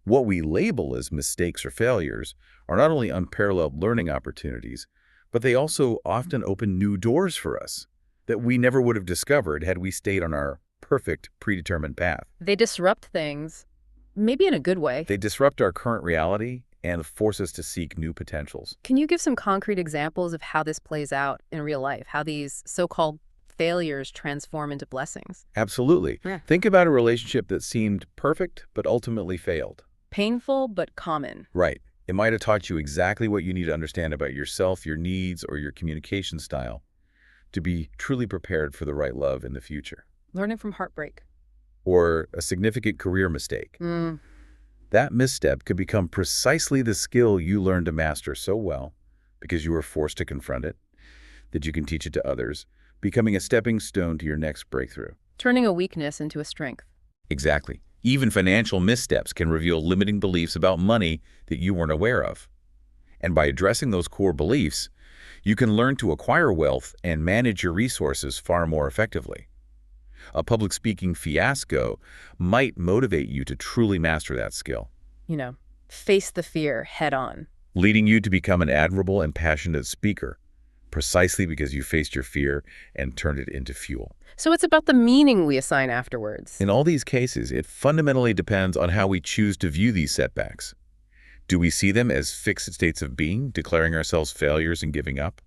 What we label as mistakes or failures are not only unparalleled learning opportunities, but they also often open new doors for us that we never would have discovered had we stayed on our perfect, predetermined path.
They disrupt things, maybe in a good way.
They disrupt our current reality and force us to seek new potentials.
Can you give some concrete examples of how this plays out in real life, how these so-called failures transform into blessings?
Absolutely.
Yeah.
Think about a relationship that seemed perfect but ultimately failed.
Painful, but common.
Right. It might have taught you exactly what you need to understand about yourself, your needs, or your communication style to be truly prepared for the right love in the future.
Learning from heartbreak.
Or a significant career mistake. That misstep could become precisely the skill you learned to master so well because you were forced to confront it, that you can teach it to others, becoming a stepping stone to your next breakthrough.
Turning a weakness into a strength.
Exactly. Even financial missteps can reveal limiting beliefs about money that you weren't aware of. And by addressing those core beliefs, you can learn to acquire wealth and manage your resources far more effectively. A public speaking fiasco might motivate you to truly master that skill.
Face the fear head on.
Leading you to become an admirable and passionate speaker, precisely because you faced your fear and turned it into fuel.
So it's about the meaning we assign afterwards.
In all these cases, it fundamentally depends on how we choose to view these setbacks. Do we see them as fixed states of being, declaring ourselves failures and giving up?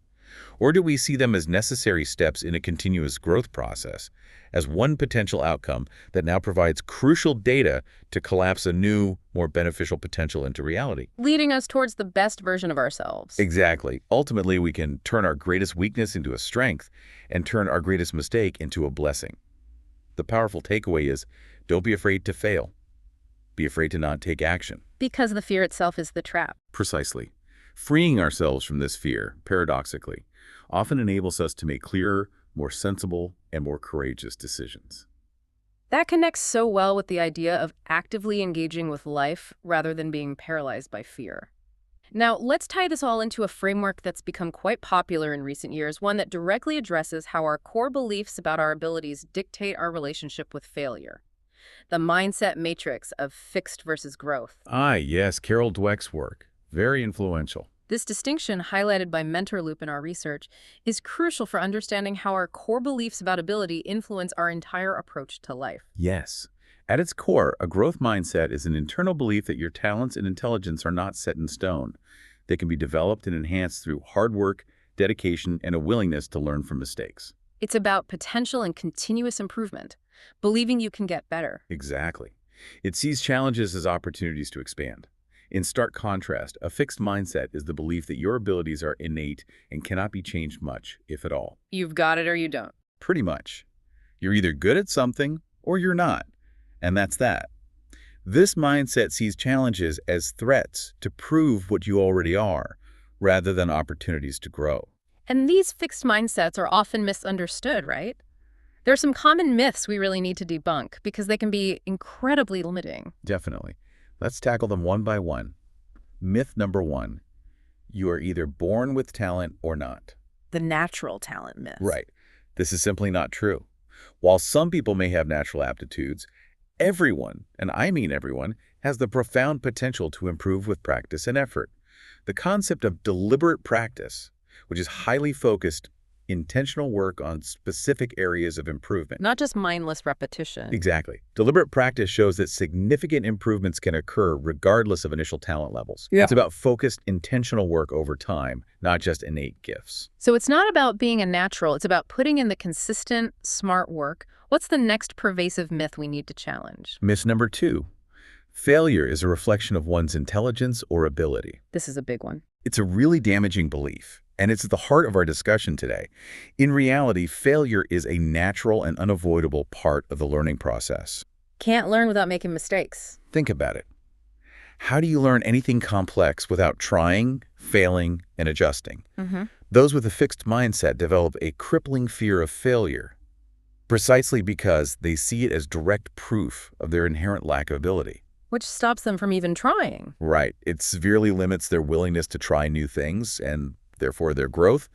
Or do we see them as necessary steps in a continuous growth process, as one potential outcome that now provides crucial data to collapse a new, more beneficial potential into reality?
Leading us towards the best version of ourselves.
Exactly. Ultimately, we can turn our greatest weakness into a strength and turn our greatest mistake into a blessing. The powerful takeaway is, don't be afraid to fail. Be afraid to not take action.
Because the fear itself is the trap.
Precisely. Freeing ourselves from this fear, paradoxically, often enables us to make clearer, more sensible, and more courageous decisions.
That connects so well with the idea of actively engaging with life rather than being paralyzed by fear. Now, let's tie this all into a framework that's become quite popular in recent years, one that directly addresses how our core beliefs about our abilities dictate our relationship with failure. The mindset matrix of fixed versus growth.
Ah, yes, Carol Dweck's work. Very influential.
This distinction, highlighted by Mentorloop in our research, is crucial for understanding how our core beliefs about ability influence our entire approach to life.
Yes. At its core, a growth mindset is an internal belief that your talents and intelligence are not set in stone. They can be developed and enhanced through hard work, dedication, and a willingness to learn from mistakes.
It's about potential and continuous improvement, believing you can get better.
Exactly. It sees challenges as opportunities to expand. In stark contrast, a fixed mindset is the belief that your abilities are innate and cannot be changed much, if at all.
You've got it or you don't.
Pretty much. You're either good at something or you're not, and that's that. This mindset sees challenges as threats to prove what you already are, rather than opportunities to grow.
And these fixed mindsets are often misunderstood, right? There are some common myths we really need to debunk because they can be incredibly limiting.
Definitely. Let's tackle them one by one. Myth number 1, you are either born with talent or not.
The natural talent myth.
Right. This is simply not true. While some people may have natural aptitudes, everyone, and I mean everyone, has the profound potential to improve with practice and effort. The concept of deliberate practice, which is highly focused, intentional work on specific areas of improvement.
Not just mindless repetition.
Exactly. Deliberate practice shows that significant improvements can occur regardless of initial talent levels.
Yeah.
It's about focused, intentional work over time, not just innate gifts.
So it's not about being a natural, it's about putting in the consistent, smart work. What's the next pervasive myth we need to challenge?
Myth number 2, failure is a reflection of one's intelligence or ability.
This is a big one.
It's a really damaging belief, and it's at the heart of our discussion today. In reality, failure is a natural and unavoidable part of the learning process.
Can't learn without making mistakes.
Think about it. How do you learn anything complex without trying, failing, and adjusting? Those with a fixed mindset develop a crippling fear of failure, precisely because they see it as direct proof of their inherent lack of ability.
Which stops them from even trying.
Right. It severely limits their willingness to try new things and therefore their growth.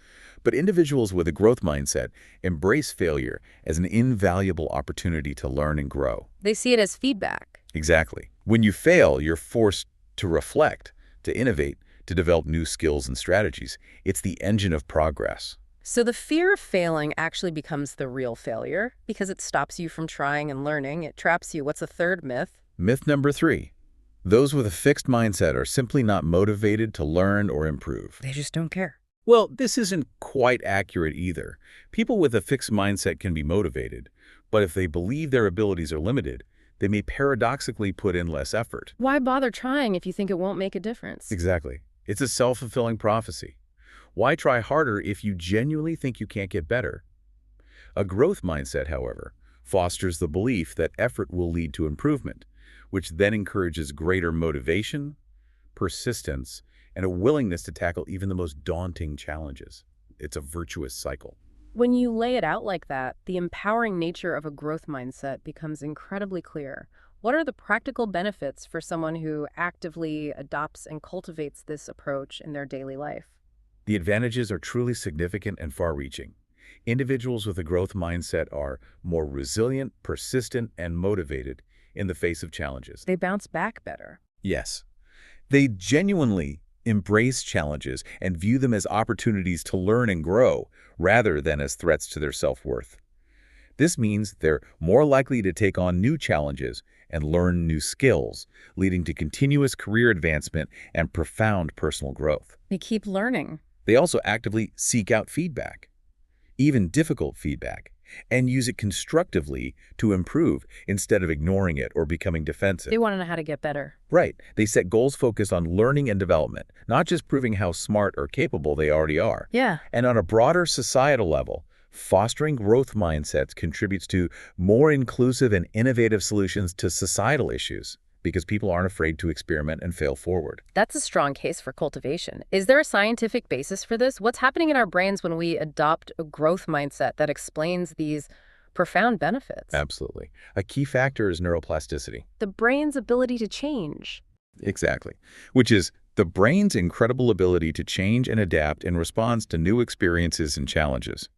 But individuals with a growth mindset embrace failure as an invaluable opportunity to learn and grow.
They see it as feedback.
Exactly. When you fail, you're forced to reflect, to innovate, to develop new skills and strategies. It's the engine of progress.
So the fear of failing actually becomes the real failure because it stops you from trying and learning. It traps you. What's the third myth?
Myth number 3, those with a fixed mindset are simply not motivated to learn or improve.
They just don't care.
Well, this isn't quite accurate either. People with a fixed mindset can be motivated, but if they believe their abilities are limited, they may paradoxically put in less effort.
Why bother trying if you think it won't make a difference?
Exactly. It's a self-fulfilling prophecy. Why try harder if you genuinely think you can't get better? A growth mindset, however, fosters the belief that effort will lead to improvement, which then encourages greater motivation, persistence, and a willingness to tackle even the most daunting challenges. It's a virtuous cycle.
When you lay it out like that, the empowering nature of a growth mindset becomes incredibly clear. What are the practical benefits for someone who actively adopts and cultivates this approach in their daily life?
The advantages are truly significant and far-reaching. Individuals with a growth mindset are more resilient, persistent, and motivated in the face of challenges.
They bounce back better.
Yes. They genuinely embrace challenges and view them as opportunities to learn and grow, rather than as threats to their self-worth. This means they're more likely to take on new challenges and learn new skills, leading to continuous career advancement and profound personal growth.
They keep learning.
They also actively seek out feedback, even difficult feedback, and use it constructively to improve instead of ignoring it or becoming defensive.
They want to know how to get better.
Right. They set goals focused on learning and development, not just proving how smart or capable they already are.
Yeah.
And on a broader societal level, fostering growth mindsets contributes to more inclusive and innovative solutions to societal issues, because people aren't afraid to experiment and fail forward.
That's a strong case for cultivation. Is there a scientific basis for this? What's happening in our brains when we adopt a growth mindset that explains these profound benefits?
Absolutely. A key factor is neuroplasticity.
The brain's ability to change.
Exactly. Which is the brain's incredible ability to change and adapt in response to new experiences and challenges.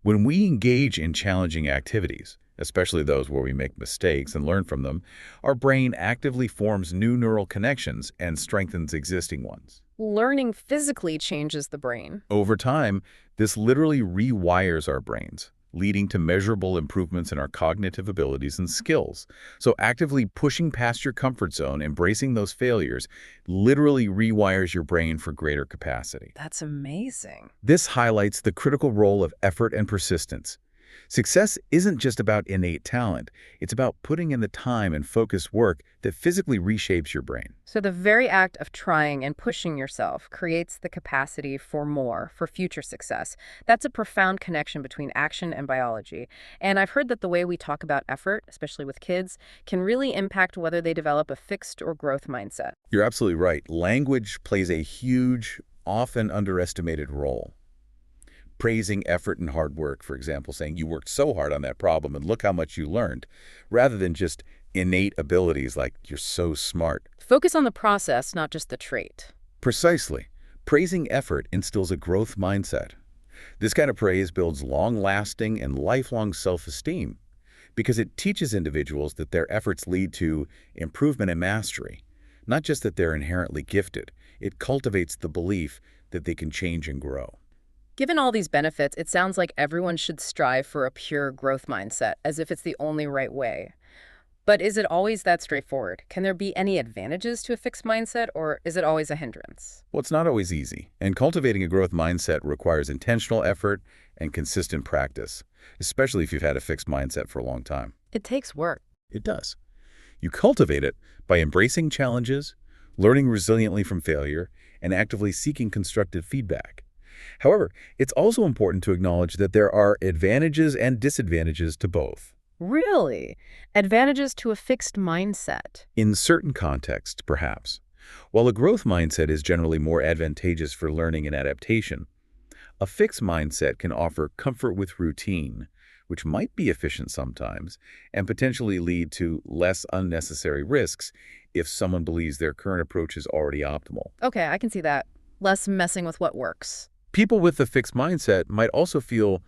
When we engage in challenging activities, especially those where we make mistakes and learn from them, our brain actively forms new neural connections and strengthens existing ones.
Learning physically changes the brain.
Over time, this literally rewires our brains, leading to measurable improvements in our cognitive abilities and skills. So actively pushing past your comfort zone, embracing those failures, literally rewires your brain for greater capacity.
That's amazing.
This highlights the critical role of effort and persistence. Success isn't just about innate talent. It's about putting in the time and focused work that physically reshapes your brain.
So the very act of trying and pushing yourself creates the capacity for more, for future success. That's a profound connection between action and biology. And I've heard that the way we talk about effort, especially with kids, can really impact whether they develop a fixed or growth mindset.
You're absolutely right. Language plays a huge, often underestimated role. Praising effort and hard work, for example, saying you worked so hard on that problem and look how much you learned, rather than just innate abilities like you're so smart.
Focus on the process, not just the trait.
Precisely. Praising effort instills a growth mindset. This kind of praise builds long-lasting and lifelong self-esteem because it teaches individuals that their efforts lead to improvement and mastery, not just that they're inherently gifted. It cultivates the belief that they can change and grow.
Given all these benefits, it sounds like everyone should strive for a pure growth mindset, as if it's the only right way. But is it always that straightforward? Can there be any advantages to a fixed mindset, or is it always a hindrance?
Well, it's not always easy, and cultivating a growth mindset requires intentional effort and consistent practice, especially if you've had a fixed mindset for a long time.
It takes work.
It does. You cultivate it by embracing challenges, learning resiliently from failure, and actively seeking constructive feedback. However, it's also important to acknowledge that there are advantages and disadvantages to both.
Really? Advantages to a fixed mindset?
In certain contexts, perhaps. While a growth mindset is generally more advantageous for learning and adaptation, a fixed mindset can offer comfort with routine, which might be efficient sometimes, and potentially lead to less unnecessary risks if someone believes their current approach is already optimal.
Okay, I can see that. Less messing with what works.
People with a fixed mindset might also feel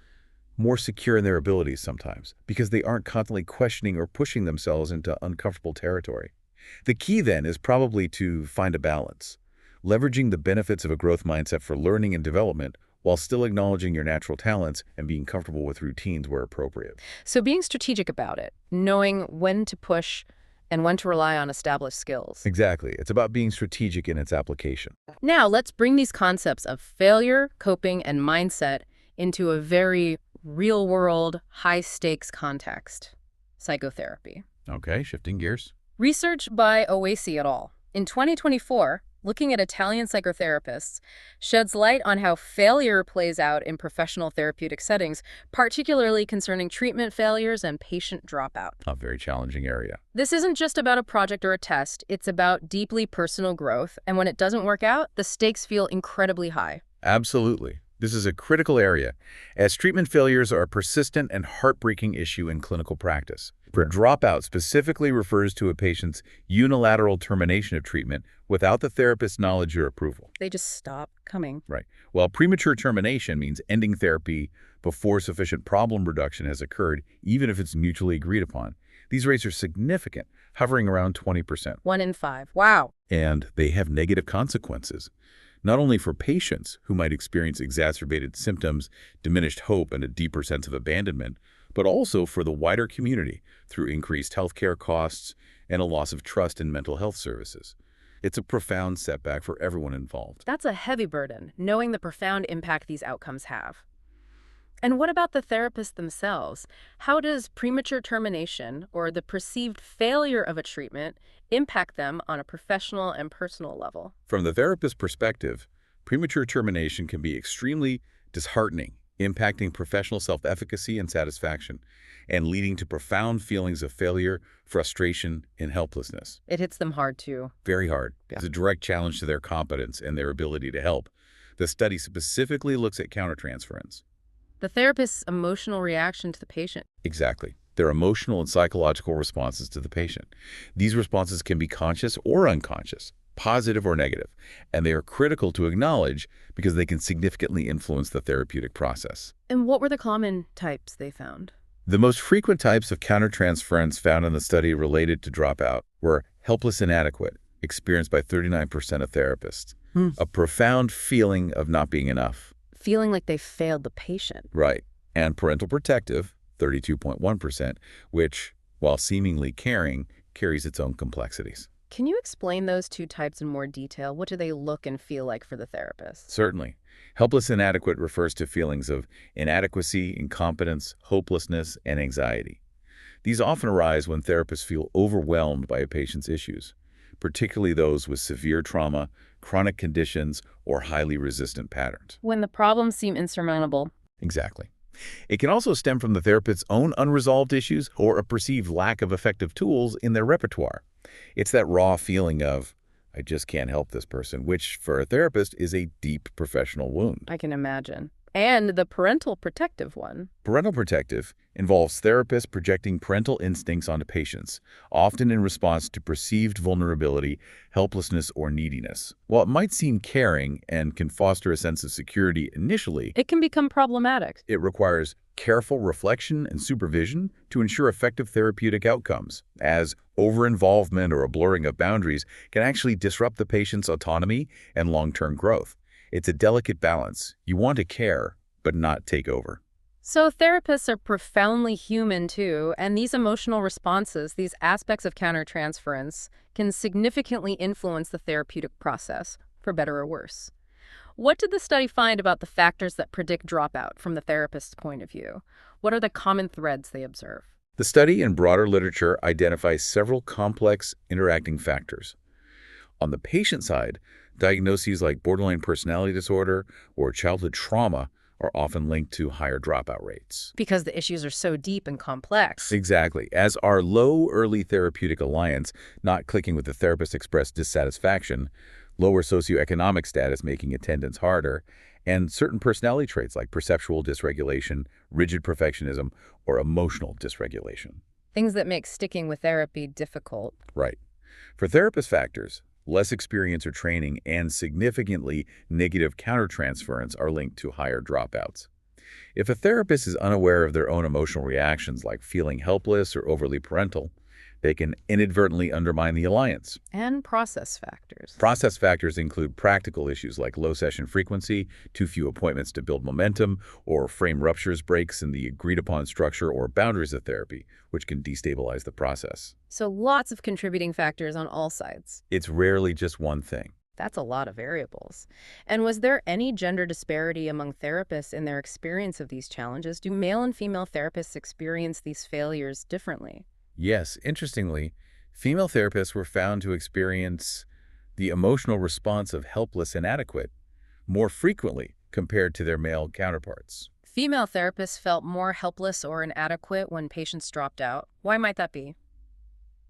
more secure in their abilities sometimes because they aren't constantly questioning or pushing themselves into uncomfortable territory. The key then is probably to find a balance, leveraging the benefits of a growth mindset for learning and development while still acknowledging your natural talents and being comfortable with routines where appropriate.
So being strategic about it, knowing when to push and when to rely on established skills.
Exactly. It's about being strategic in its application.
Now, let's bring these concepts of failure, coping, and mindset into a very real-world, high-stakes context. Psychotherapy.
Okay, shifting gears.
Research by Oasi et al. In 2024, looking at Italian psychotherapists, sheds light on how failure plays out in professional therapeutic settings, particularly concerning treatment failures and patient dropout.
A very challenging area.
This isn't just about a project or a test, it's about deeply personal growth, and when it doesn't work out, the stakes feel incredibly high.
Absolutely. This is a critical area, as treatment failures are a persistent and heartbreaking issue in clinical practice. For dropout specifically refers to a patient's unilateral termination of treatment without the therapist's knowledge or approval.
They just stop coming.
Right. While premature termination means ending therapy before sufficient problem reduction has occurred, even if it's mutually agreed upon. These rates are significant, hovering around 20%.
1 in 5. Wow.
And they have negative consequences, not only for patients who might experience exacerbated symptoms, diminished hope, and a deeper sense of abandonment, but also for the wider community through increased healthcare costs and a loss of trust in mental health services. It's a profound setback for everyone involved.
That's a heavy burden, knowing the profound impact these outcomes have. And what about the therapists themselves? How does premature termination, or the perceived failure of a treatment, impact them on a professional and personal level?
From the therapist's perspective, premature termination can be extremely disheartening, impacting professional self-efficacy and satisfaction, and leading to profound feelings of failure, frustration, and helplessness.
It hits them hard, too.
Very hard.
Yeah.
It's a direct challenge to their competence and their ability to help. The study specifically looks at countertransference.
The therapist's emotional reaction to the patient.
Exactly. Their emotional and psychological responses to the patient. These responses can be conscious or unconscious, positive or negative, and they are critical to acknowledge because they can significantly influence the therapeutic process.
And what were the common types they found?
The most frequent types of countertransference found in the study related to dropout were helpless inadequate, experienced by 39% of therapists, a profound feeling of not being enough.
Feeling like they failed the patient.
Right. And parental protective, 32.1%, which, while seemingly caring, carries its own complexities.
Can you explain those two types in more detail? What do they look and feel like for the therapist?
Certainly. Helpless inadequate refers to feelings of inadequacy, incompetence, hopelessness, and anxiety. These often arise when therapists feel overwhelmed by a patient's issues, particularly those with severe trauma, chronic conditions, or highly resistant patterns.
When the problems seem insurmountable.
Exactly. It can also stem from the therapist's own unresolved issues or a perceived lack of effective tools in their repertoire. It's that raw feeling of, I just can't help this person, which for a therapist is a deep professional wound.
I can imagine. And the parental protective one.
Parental protective involves therapists projecting parental instincts onto patients, often in response to perceived vulnerability, helplessness, or neediness. While it might seem caring and can foster a sense of security initially,
It can become problematic.
it requires careful reflection and supervision to ensure effective therapeutic outcomes, as over-involvement or a blurring of boundaries can actually disrupt the patient's autonomy and long-term growth. It's a delicate balance. You want to care, but not take over.
So therapists are profoundly human too, and these emotional responses, these aspects of countertransference, can significantly influence the therapeutic process, for better or worse. What did the study find about the factors that predict dropout from the therapist's point of view? What are the common threads they observe?
The study and broader literature identifies several complex interacting factors. On the patient side, diagnoses like borderline personality disorder or childhood trauma are often linked to higher dropout rates.
Because the issues are so deep and complex.
Exactly. As our low early therapeutic alliance, not clicking with the therapist, expressed dissatisfaction, lower socioeconomic status making attendance harder, and certain personality traits like perceptual dysregulation, rigid perfectionism, or emotional dysregulation.
Things that make sticking with therapy difficult.
Right. For therapist factors, less experience or training and significantly negative countertransference are linked to higher dropouts. If a therapist is unaware of their own emotional reactions like feeling helpless or overly parental, they can inadvertently undermine the alliance.
And process factors.
Process factors include practical issues like low session frequency, too few appointments to build momentum, or frame ruptures, breaks in the agreed-upon structure or boundaries of therapy, which can destabilize the process.
So lots of contributing factors on all sides.
It's rarely just one thing.
That's a lot of variables. And was there any gender disparity among therapists in their experience of these challenges? Do male and female therapists experience these failures differently?
Yes, interestingly, female therapists were found to experience the emotional response of helpless inadequate more frequently compared to their male counterparts.
Female therapists felt more helpless or inadequate when patients dropped out. Why might that be?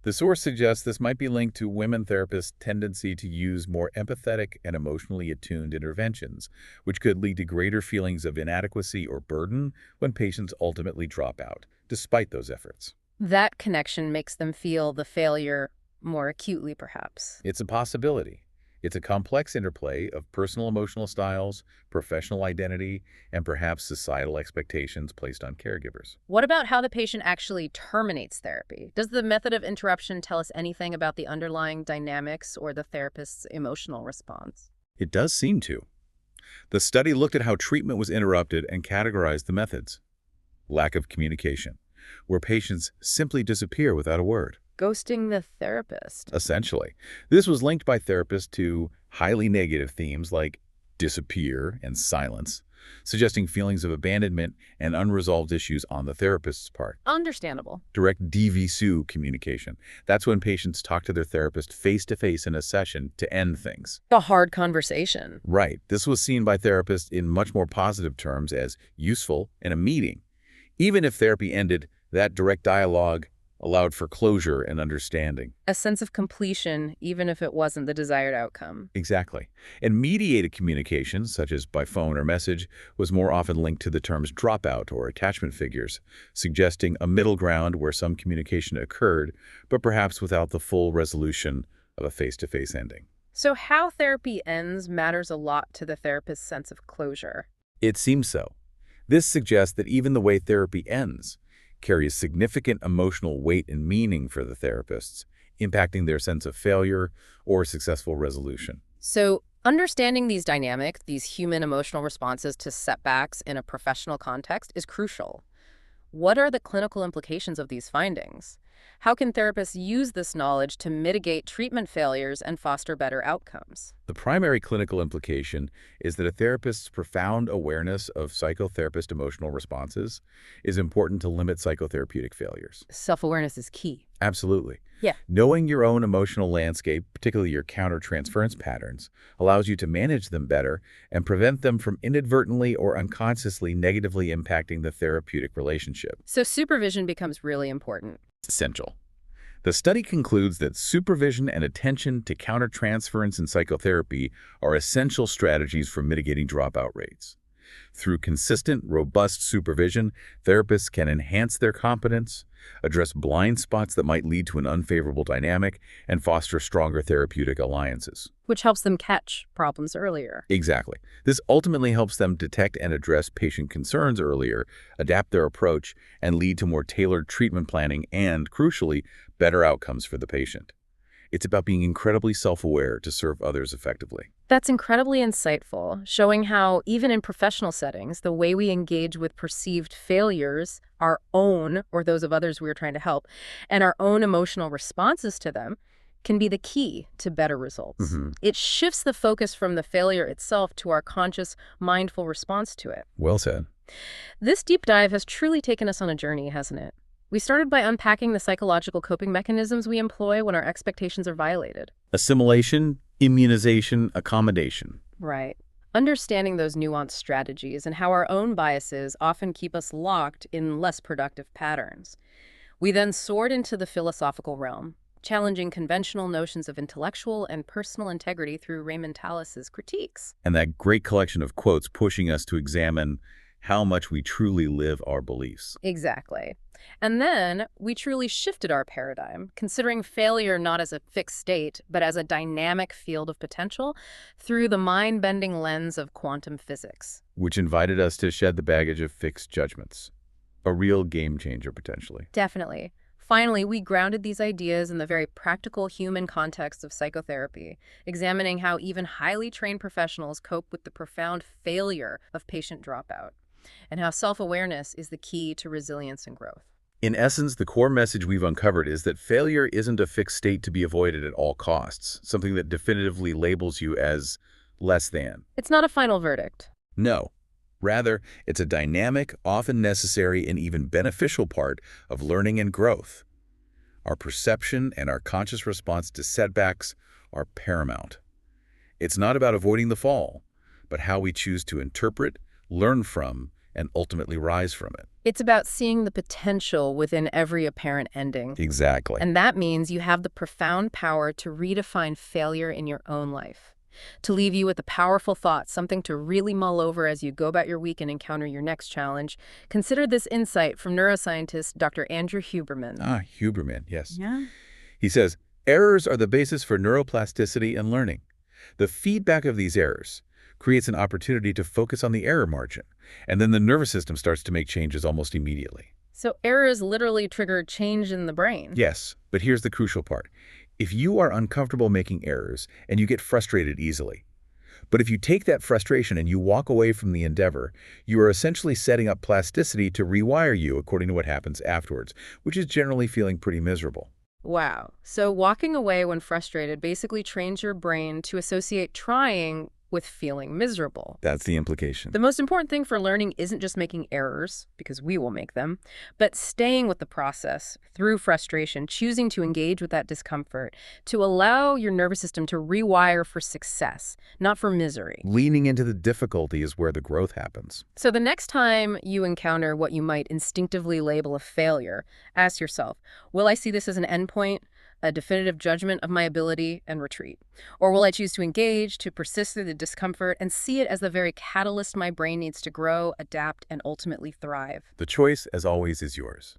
The source suggests this might be linked to women therapists' tendency to use more empathetic and emotionally attuned interventions, which could lead to greater feelings of inadequacy or burden when patients ultimately drop out, despite those efforts.
That connection makes them feel the failure more acutely, perhaps.
It's a possibility. It's a complex interplay of personal emotional styles, professional identity, and perhaps societal expectations placed on caregivers.
What about how the patient actually terminates therapy? Does the method of interruption tell us anything about the underlying dynamics or the therapist's emotional response?
It does seem to. The study looked at how treatment was interrupted and categorized the methods. Lack of communication, where patients simply disappear without a word.
Ghosting the therapist.
Essentially. This was linked by therapists to highly negative themes like disappear and silence, suggesting feelings of abandonment and unresolved issues on the therapist's part.
Understandable.
Direct DVSU communication. That's when patients talk to their therapist face-to-face in a session to end things.
A hard conversation.
Right. This was seen by therapists in much more positive terms as useful in a meeting. Even if therapy ended, that direct dialogue allowed for closure and understanding.
A sense of completion, even if it wasn't the desired outcome.
Exactly. And mediated communication, such as by phone or message, was more often linked to the terms dropout or attachment figures, suggesting a middle ground where some communication occurred, but perhaps without the full resolution of a face-to-face ending.
So how therapy ends matters a lot to the therapist's sense of closure.
It seems so. This suggests that even the way therapy ends carries significant emotional weight and meaning for the therapists, impacting their sense of failure or successful resolution.
So understanding these dynamics, these human emotional responses to setbacks in a professional context is crucial. What are the clinical implications of these findings? How can therapists use this knowledge to mitigate treatment failures and foster better outcomes?
The primary clinical implication is that a therapist's profound awareness of psychotherapist emotional responses is important to limit psychotherapeutic failures.
Self-awareness is key.
Absolutely.
Yeah.
Knowing your own emotional landscape, particularly your countertransference patterns, allows you to manage them better and prevent them from inadvertently or unconsciously negatively impacting the therapeutic relationship.
So supervision becomes really important.
It's essential. The study concludes that supervision and attention to countertransference in psychotherapy are essential strategies for mitigating dropout rates. Through consistent, robust supervision, therapists can enhance their competence, address blind spots that might lead to an unfavorable dynamic, and foster stronger therapeutic alliances.
Which helps them catch problems earlier.
Exactly. This ultimately helps them detect and address patient concerns earlier, adapt their approach, and lead to more tailored treatment planning and, crucially, better outcomes for the patient. It's about being incredibly self-aware to serve others effectively.
That's incredibly insightful, showing how, even in professional settings, the way we engage with perceived failures, our own or those of others we're trying to help, and our own emotional responses to them, can be the key to better results. It shifts the focus from the failure itself to our conscious, mindful response to it.
Well said.
This deep dive has truly taken us on a journey, hasn't it? We started by unpacking the psychological coping mechanisms we employ when our expectations are violated.
Assimilation, immunization, accommodation.
Right. Understanding those nuanced strategies and how our own biases often keep us locked in less productive patterns. We then soared into the philosophical realm, challenging conventional notions of intellectual and personal integrity through Raymond Tallis's critiques.
And that great collection of quotes pushing us to examine how much we truly live our beliefs.
Exactly. And then we truly shifted our paradigm, considering failure not as a fixed state, but as a dynamic field of potential through the mind-bending lens of quantum physics.
Which invited us to shed the baggage of fixed judgments. A real game changer, potentially.
Definitely. Finally, we grounded these ideas in the very practical human context of psychotherapy, examining how even highly trained professionals cope with the profound failure of patient dropout, and how self-awareness is the key to resilience and growth.
In essence, the core message we've uncovered is that failure isn't a fixed state to be avoided at all costs, something that definitively labels you as less than.
It's not a final verdict.
No. Rather, it's a dynamic, often necessary, and even beneficial part of learning and growth. Our perception and our conscious response to setbacks are paramount. It's not about avoiding the fall, but how we choose to interpret, learn from, and ultimately rise from it.
It's about seeing the potential within every apparent ending.
Exactly.
And that means you have the profound power to redefine failure in your own life, to leave you with a powerful thought, something to really mull over as you go about your week and encounter your next challenge. Consider this insight from neuroscientist Dr. Andrew Huberman.
Huberman, yes.
Yeah.
He says, errors are the basis for neuroplasticity and learning. The feedback of these errors creates an opportunity to focus on the error margin, and then the nervous system starts to make changes almost immediately.
So errors literally trigger change in the brain.
Yes, but here's the crucial part. If you are uncomfortable making errors and you get frustrated easily, but if you take that frustration and you walk away from the endeavor, you are essentially setting up plasticity to rewire you according to what happens afterwards, which is generally feeling pretty miserable.
Wow. So walking away when frustrated basically trains your brain to associate trying with feeling miserable.
That's the implication.
The most important thing for learning isn't just making errors, because we will make them, but staying with the process through frustration, choosing to engage with that discomfort, to allow your nervous system to rewire for success, not for misery.
Leaning into the difficulty is where the growth happens.
So the next time you encounter what you might instinctively label a failure, ask yourself, will I see this as an endpoint, a definitive judgment of my ability, and retreat? Or will I choose to engage, to persist through the discomfort, and see it as the very catalyst my brain needs to grow, adapt, and ultimately thrive?
The choice, as always, is yours.